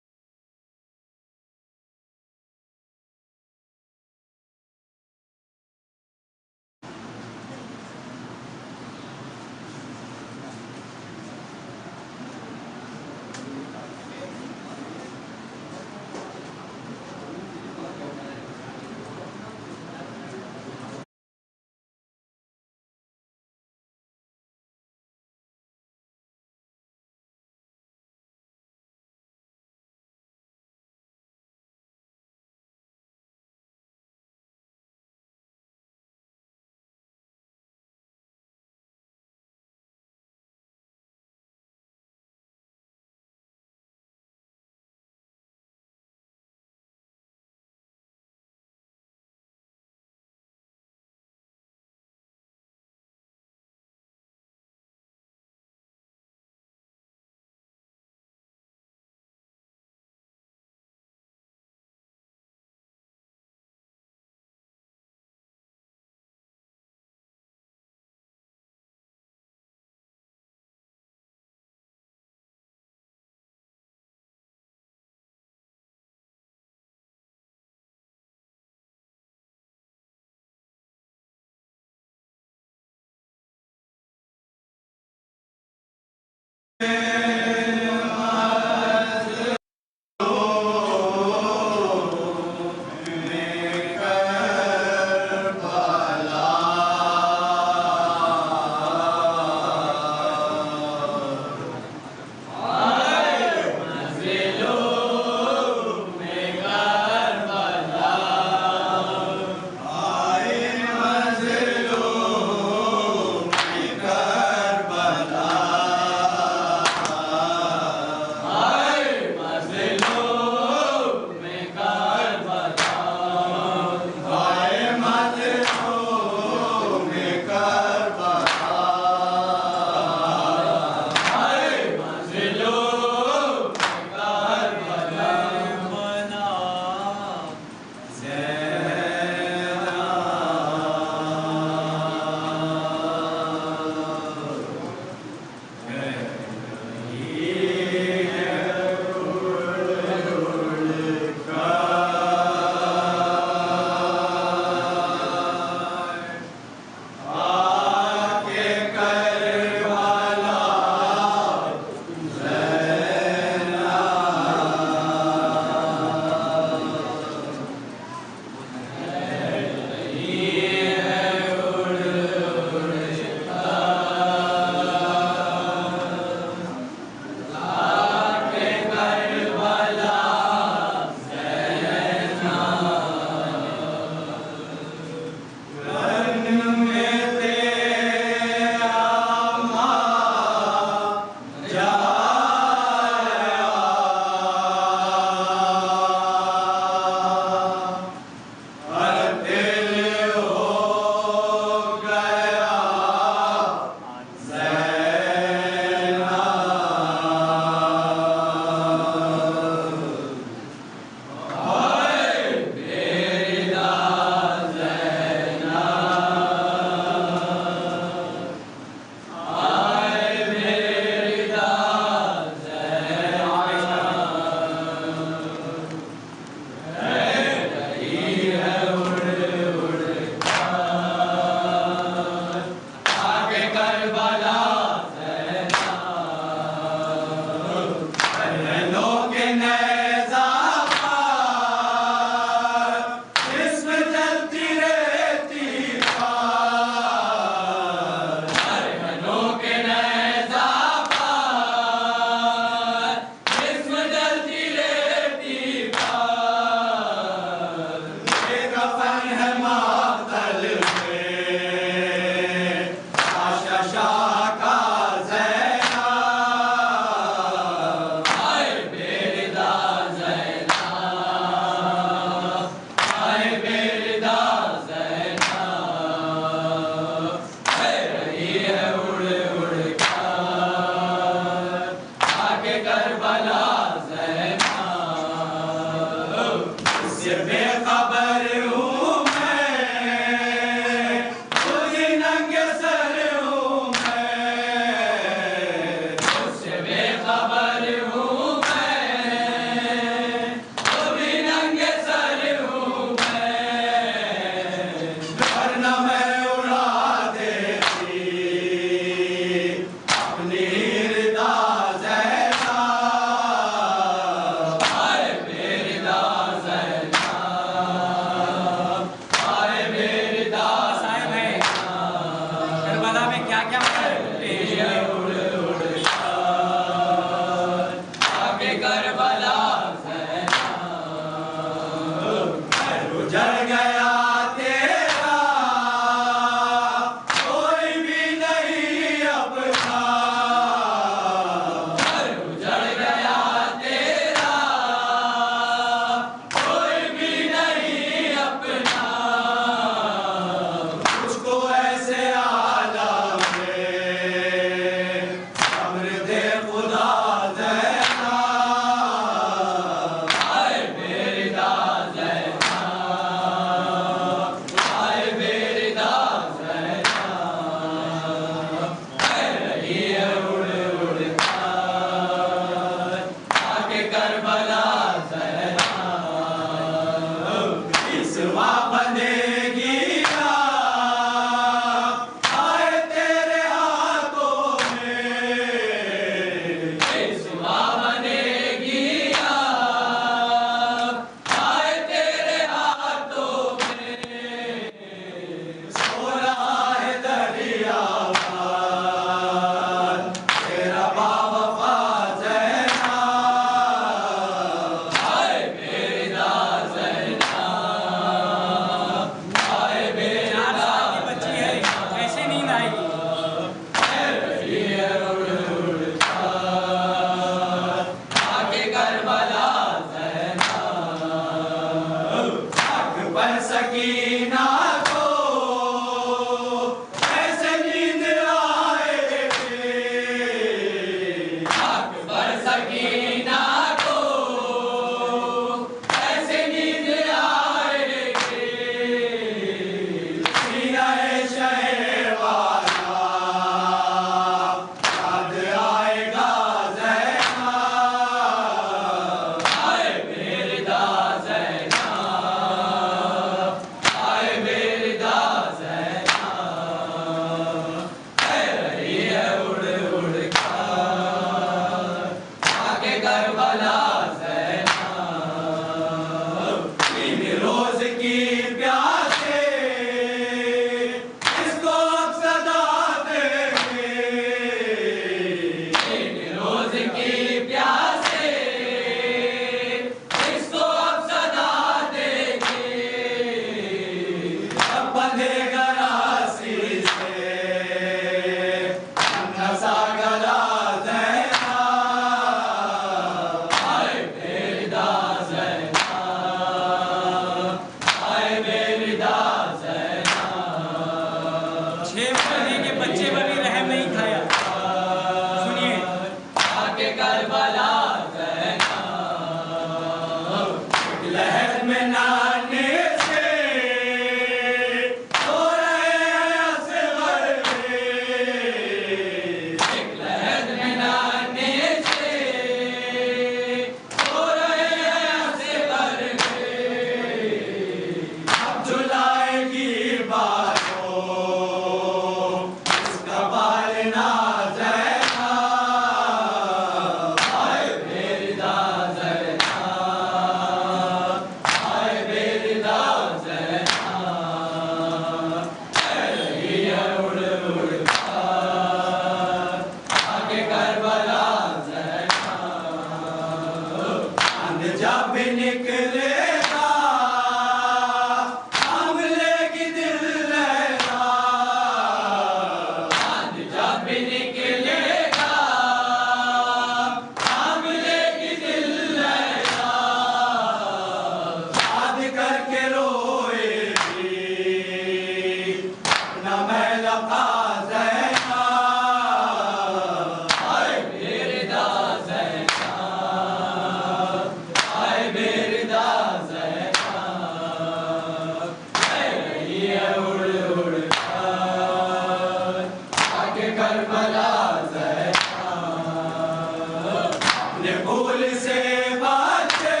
अपने भूल से बचे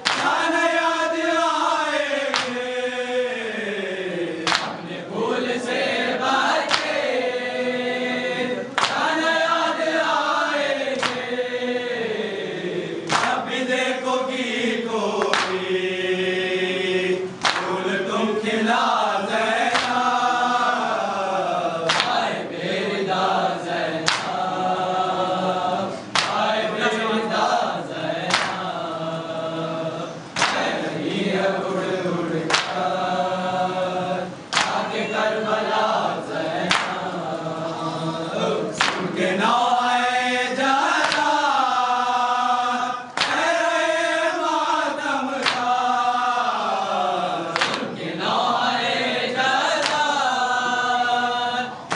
जान याद आएंगे, अपने भूल से बचे जान याद आएंगे। जब भी देखोगी कोई फूल तुम खिला देना, आए मेरी दाज़ैना, आए मेरी दाज़ैना, मैं रही है उड़ उड़ कर आके करबला ज़ैना, सुन के नौए जरा है रहे मातम का, सुन के नौए जरा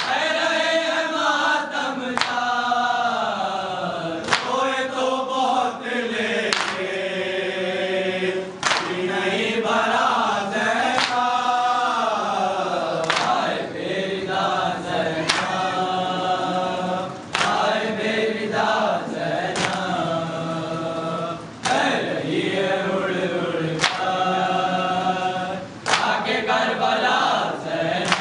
है रहे मातम का, रोए तो बहुत लेके नहीं भरा ज़ैना, आए मेरी दाज़ैना, आए मेरी दाज़ैना, है रही है उड़ उड़ कर आके करबला ज़ैना।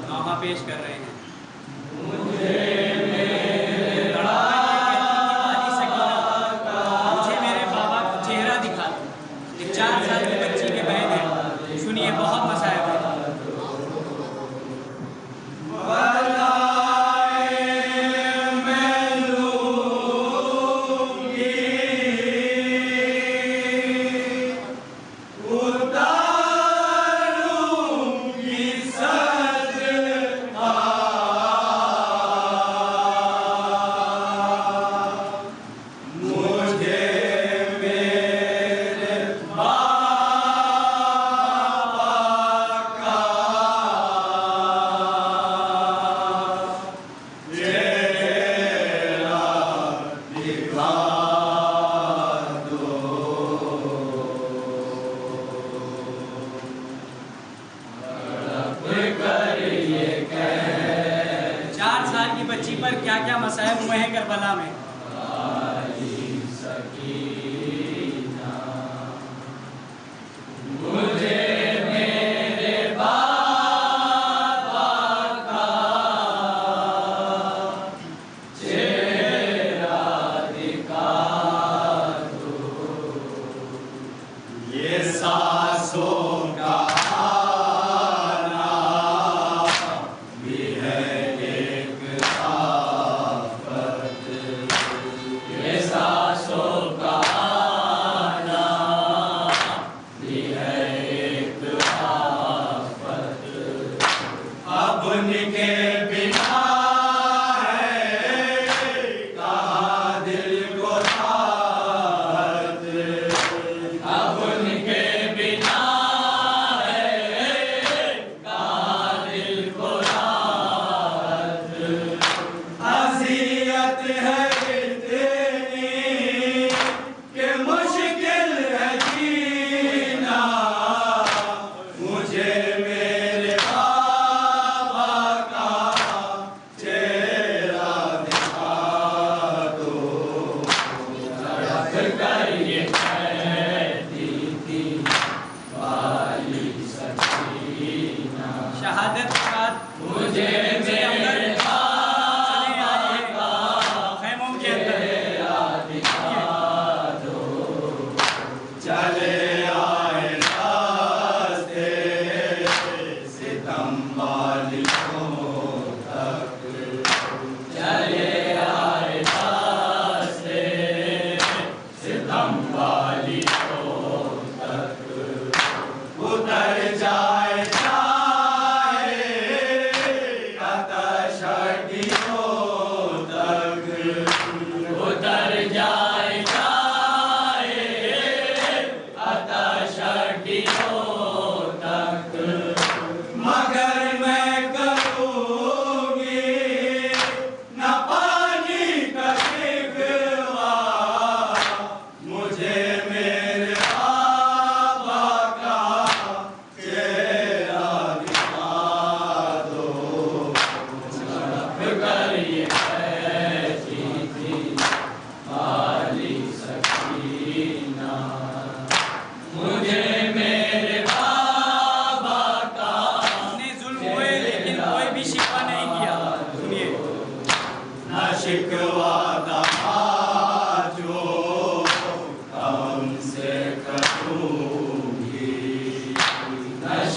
नौहा पेश कर रहे हैं। मुझे मेरे बाबा को चेहरा दिखा दो, एक 4 साल की बच्ची के बहन है, सुनिए बहुत मसायब है। बच्ची पर क्या क्या मसाइब हुए हैं करबला में।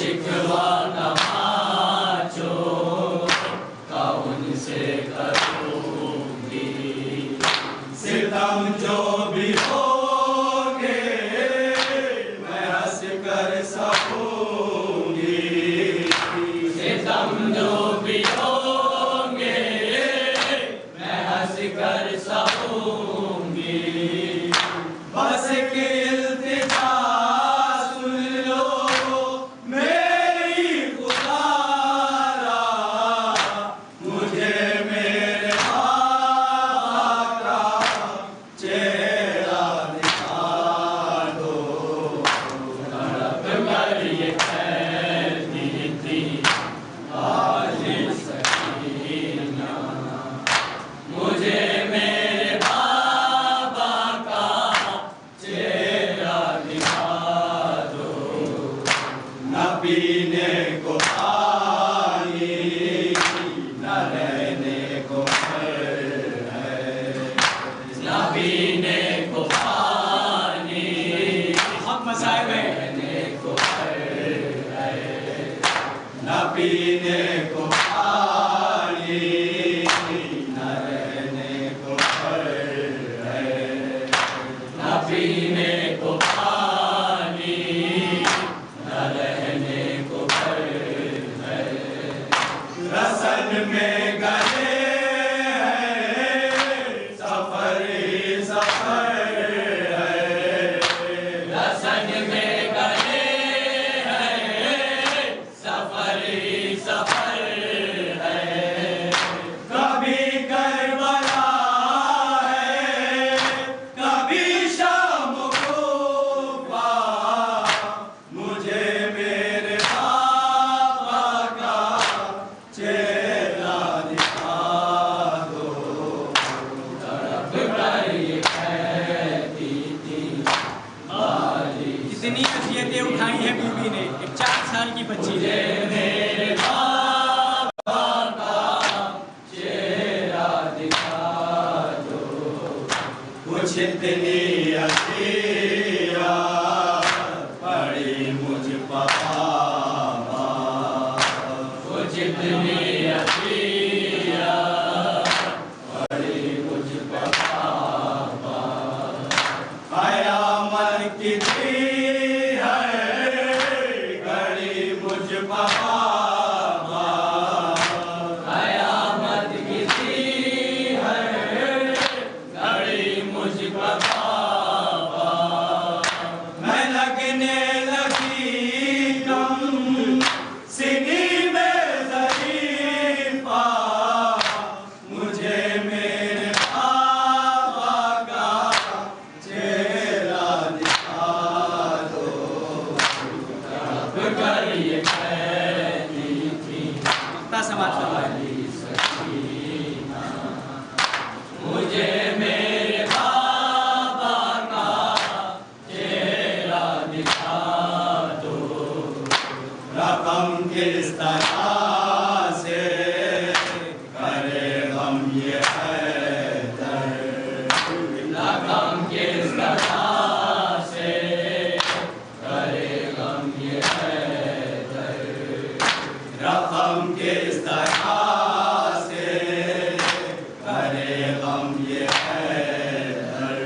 शिकवा न माचो कौन से करूंगी सितम जो भी होगे मैं हंस कर सहूंगी सितम जो भी होंगे मैं हंस कर सहूंगी बस के इल्तिजा सुन लो मेरी गुजारा मुझे मेरे बाबा का चेहरा दिखा दो तड़प कर ये कहती थी आज सकीना मुझे मेरे बाबा का चेहरा दिखा दो न पीने को पानी न रहने को घर है न पीने को पानी बहुत मसाइब है। रहने को घर है न पीने को पानी न रहने को घर है न पीने को पानी न रहने को घर है रसन में गले हैं सफर ही सफर है रसन में गले हैं सफर ही सफर है कभी करबला है कभी शाम कोफा मुझे मेरे बाबा का चेहरा दिखा दो तड़प कर ये कहती थी बाली कितनी अजियतें उठाई है बीबी ने, एक 4 साल की बच्ची ने। मेरे बाबा का चेहरा दिखा दो कुछ इतनी अतिया पड़ी मुझ पापा कुछ इतनी अतिया पड़ी मुझ पापा कयामत की थी है घड़ी मुझ पापा कयामत की थी है घड़ी मुझ पापा मैं लगने लगी कम सीनी में ज़रीफ़ा मुझे मेरे बाबा का चेहरा दिखा दो तड़प कर ये कहती थी अपना समाज बाली सकीना मुझे मेरे बाबा का चेहरा दिखा दो रकम किस तरह से करे हम ये हैदर रकम किस तरह से करे हम ये हैदर रकम किस तरह से करे हम ये हैदर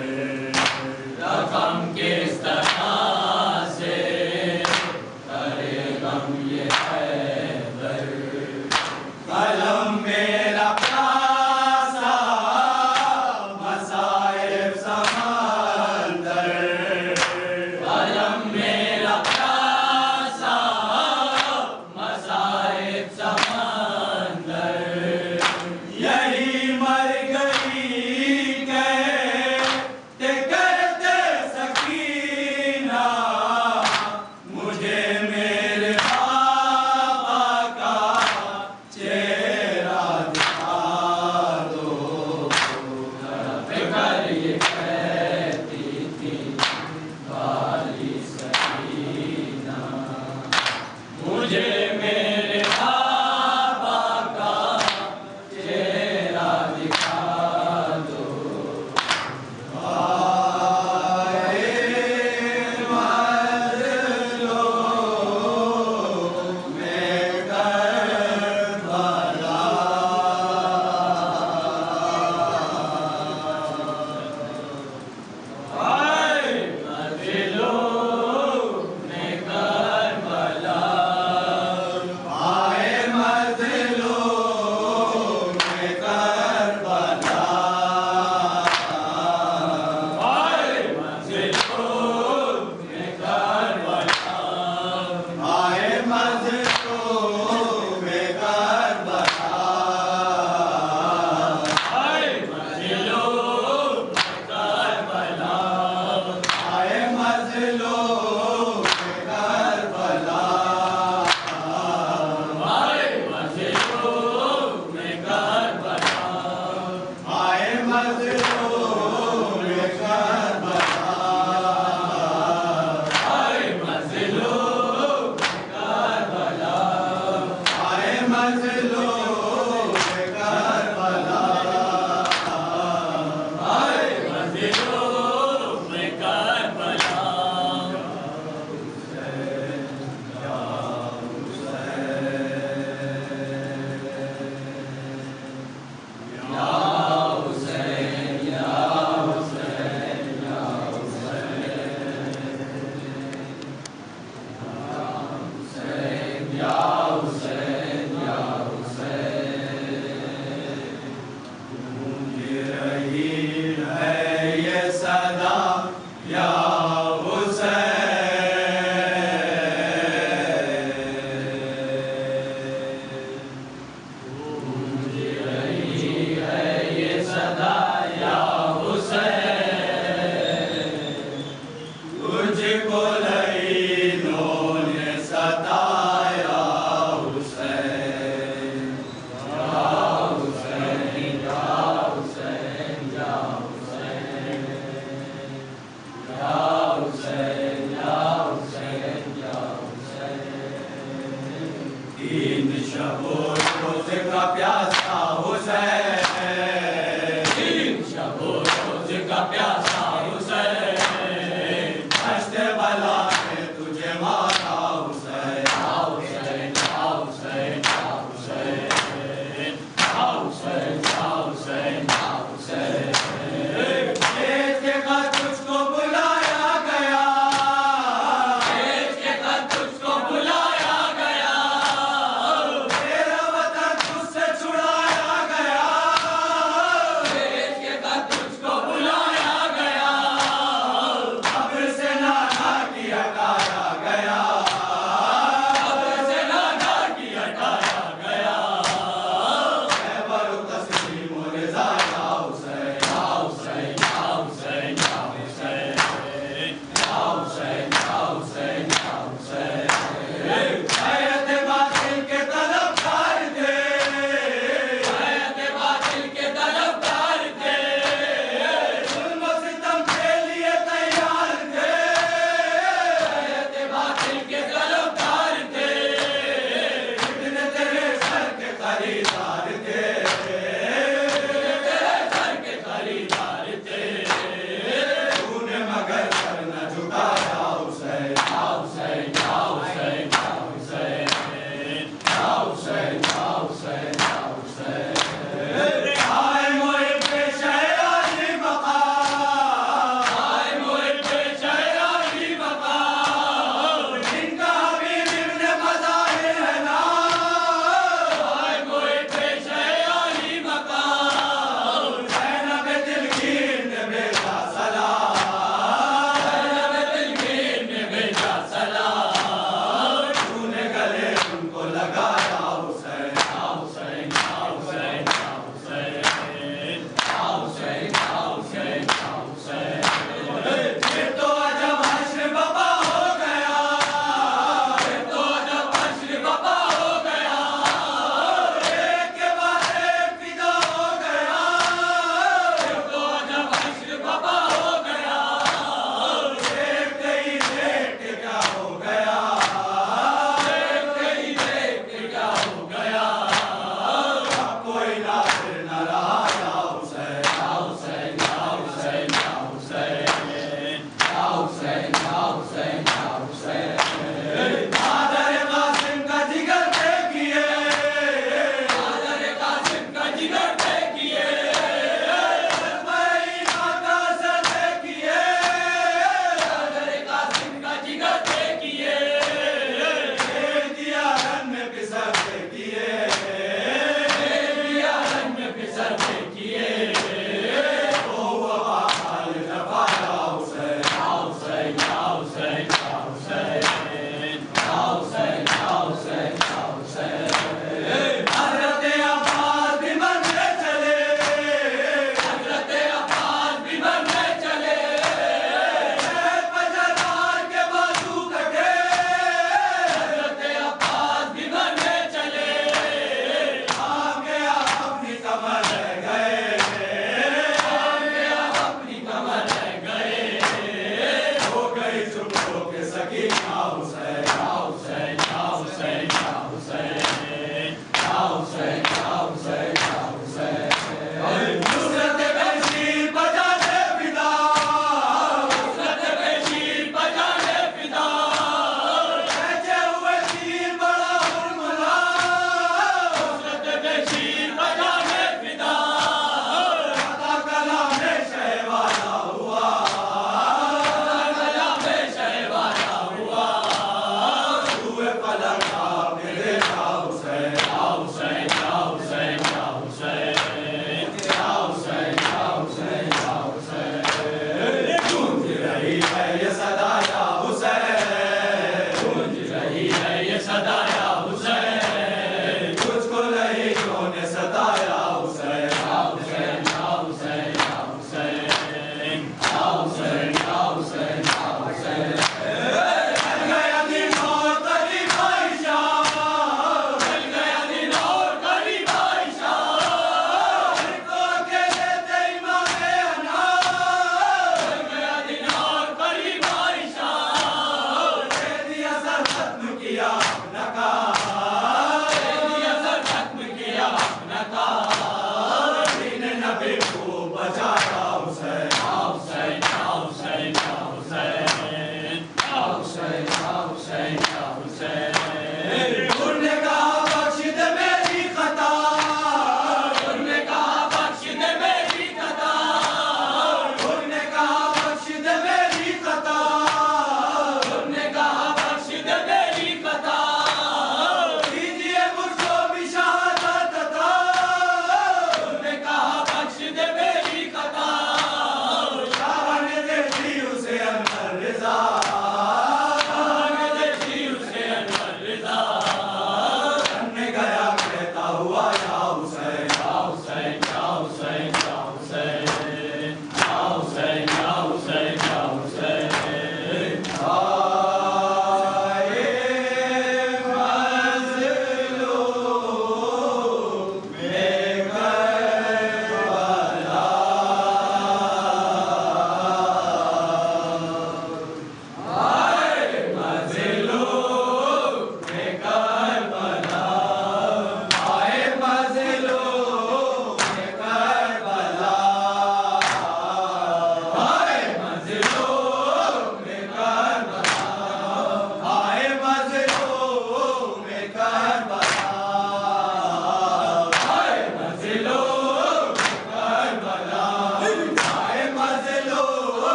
रकम किस तरह से करे हम ये हैदर कलम मेरा प्यासा मसाइब समंदर कलम मेरा प्यासा मसाइब समंदर यही मर गई कहते करते सकीना मुझे मेरे बाबा का चेहरा दिखा दो तड़प कर ये कहती थी बाली सकीना मुझे मेरे बाबा का चेहरा दिखा दो आए मजलो तीन शबो रोज का प्यासा हुसैन, तीन शबो रोज का प्यासा हुसैन, दश्त बला में तुझे मारा हुसैन, हुसैन हुसैन।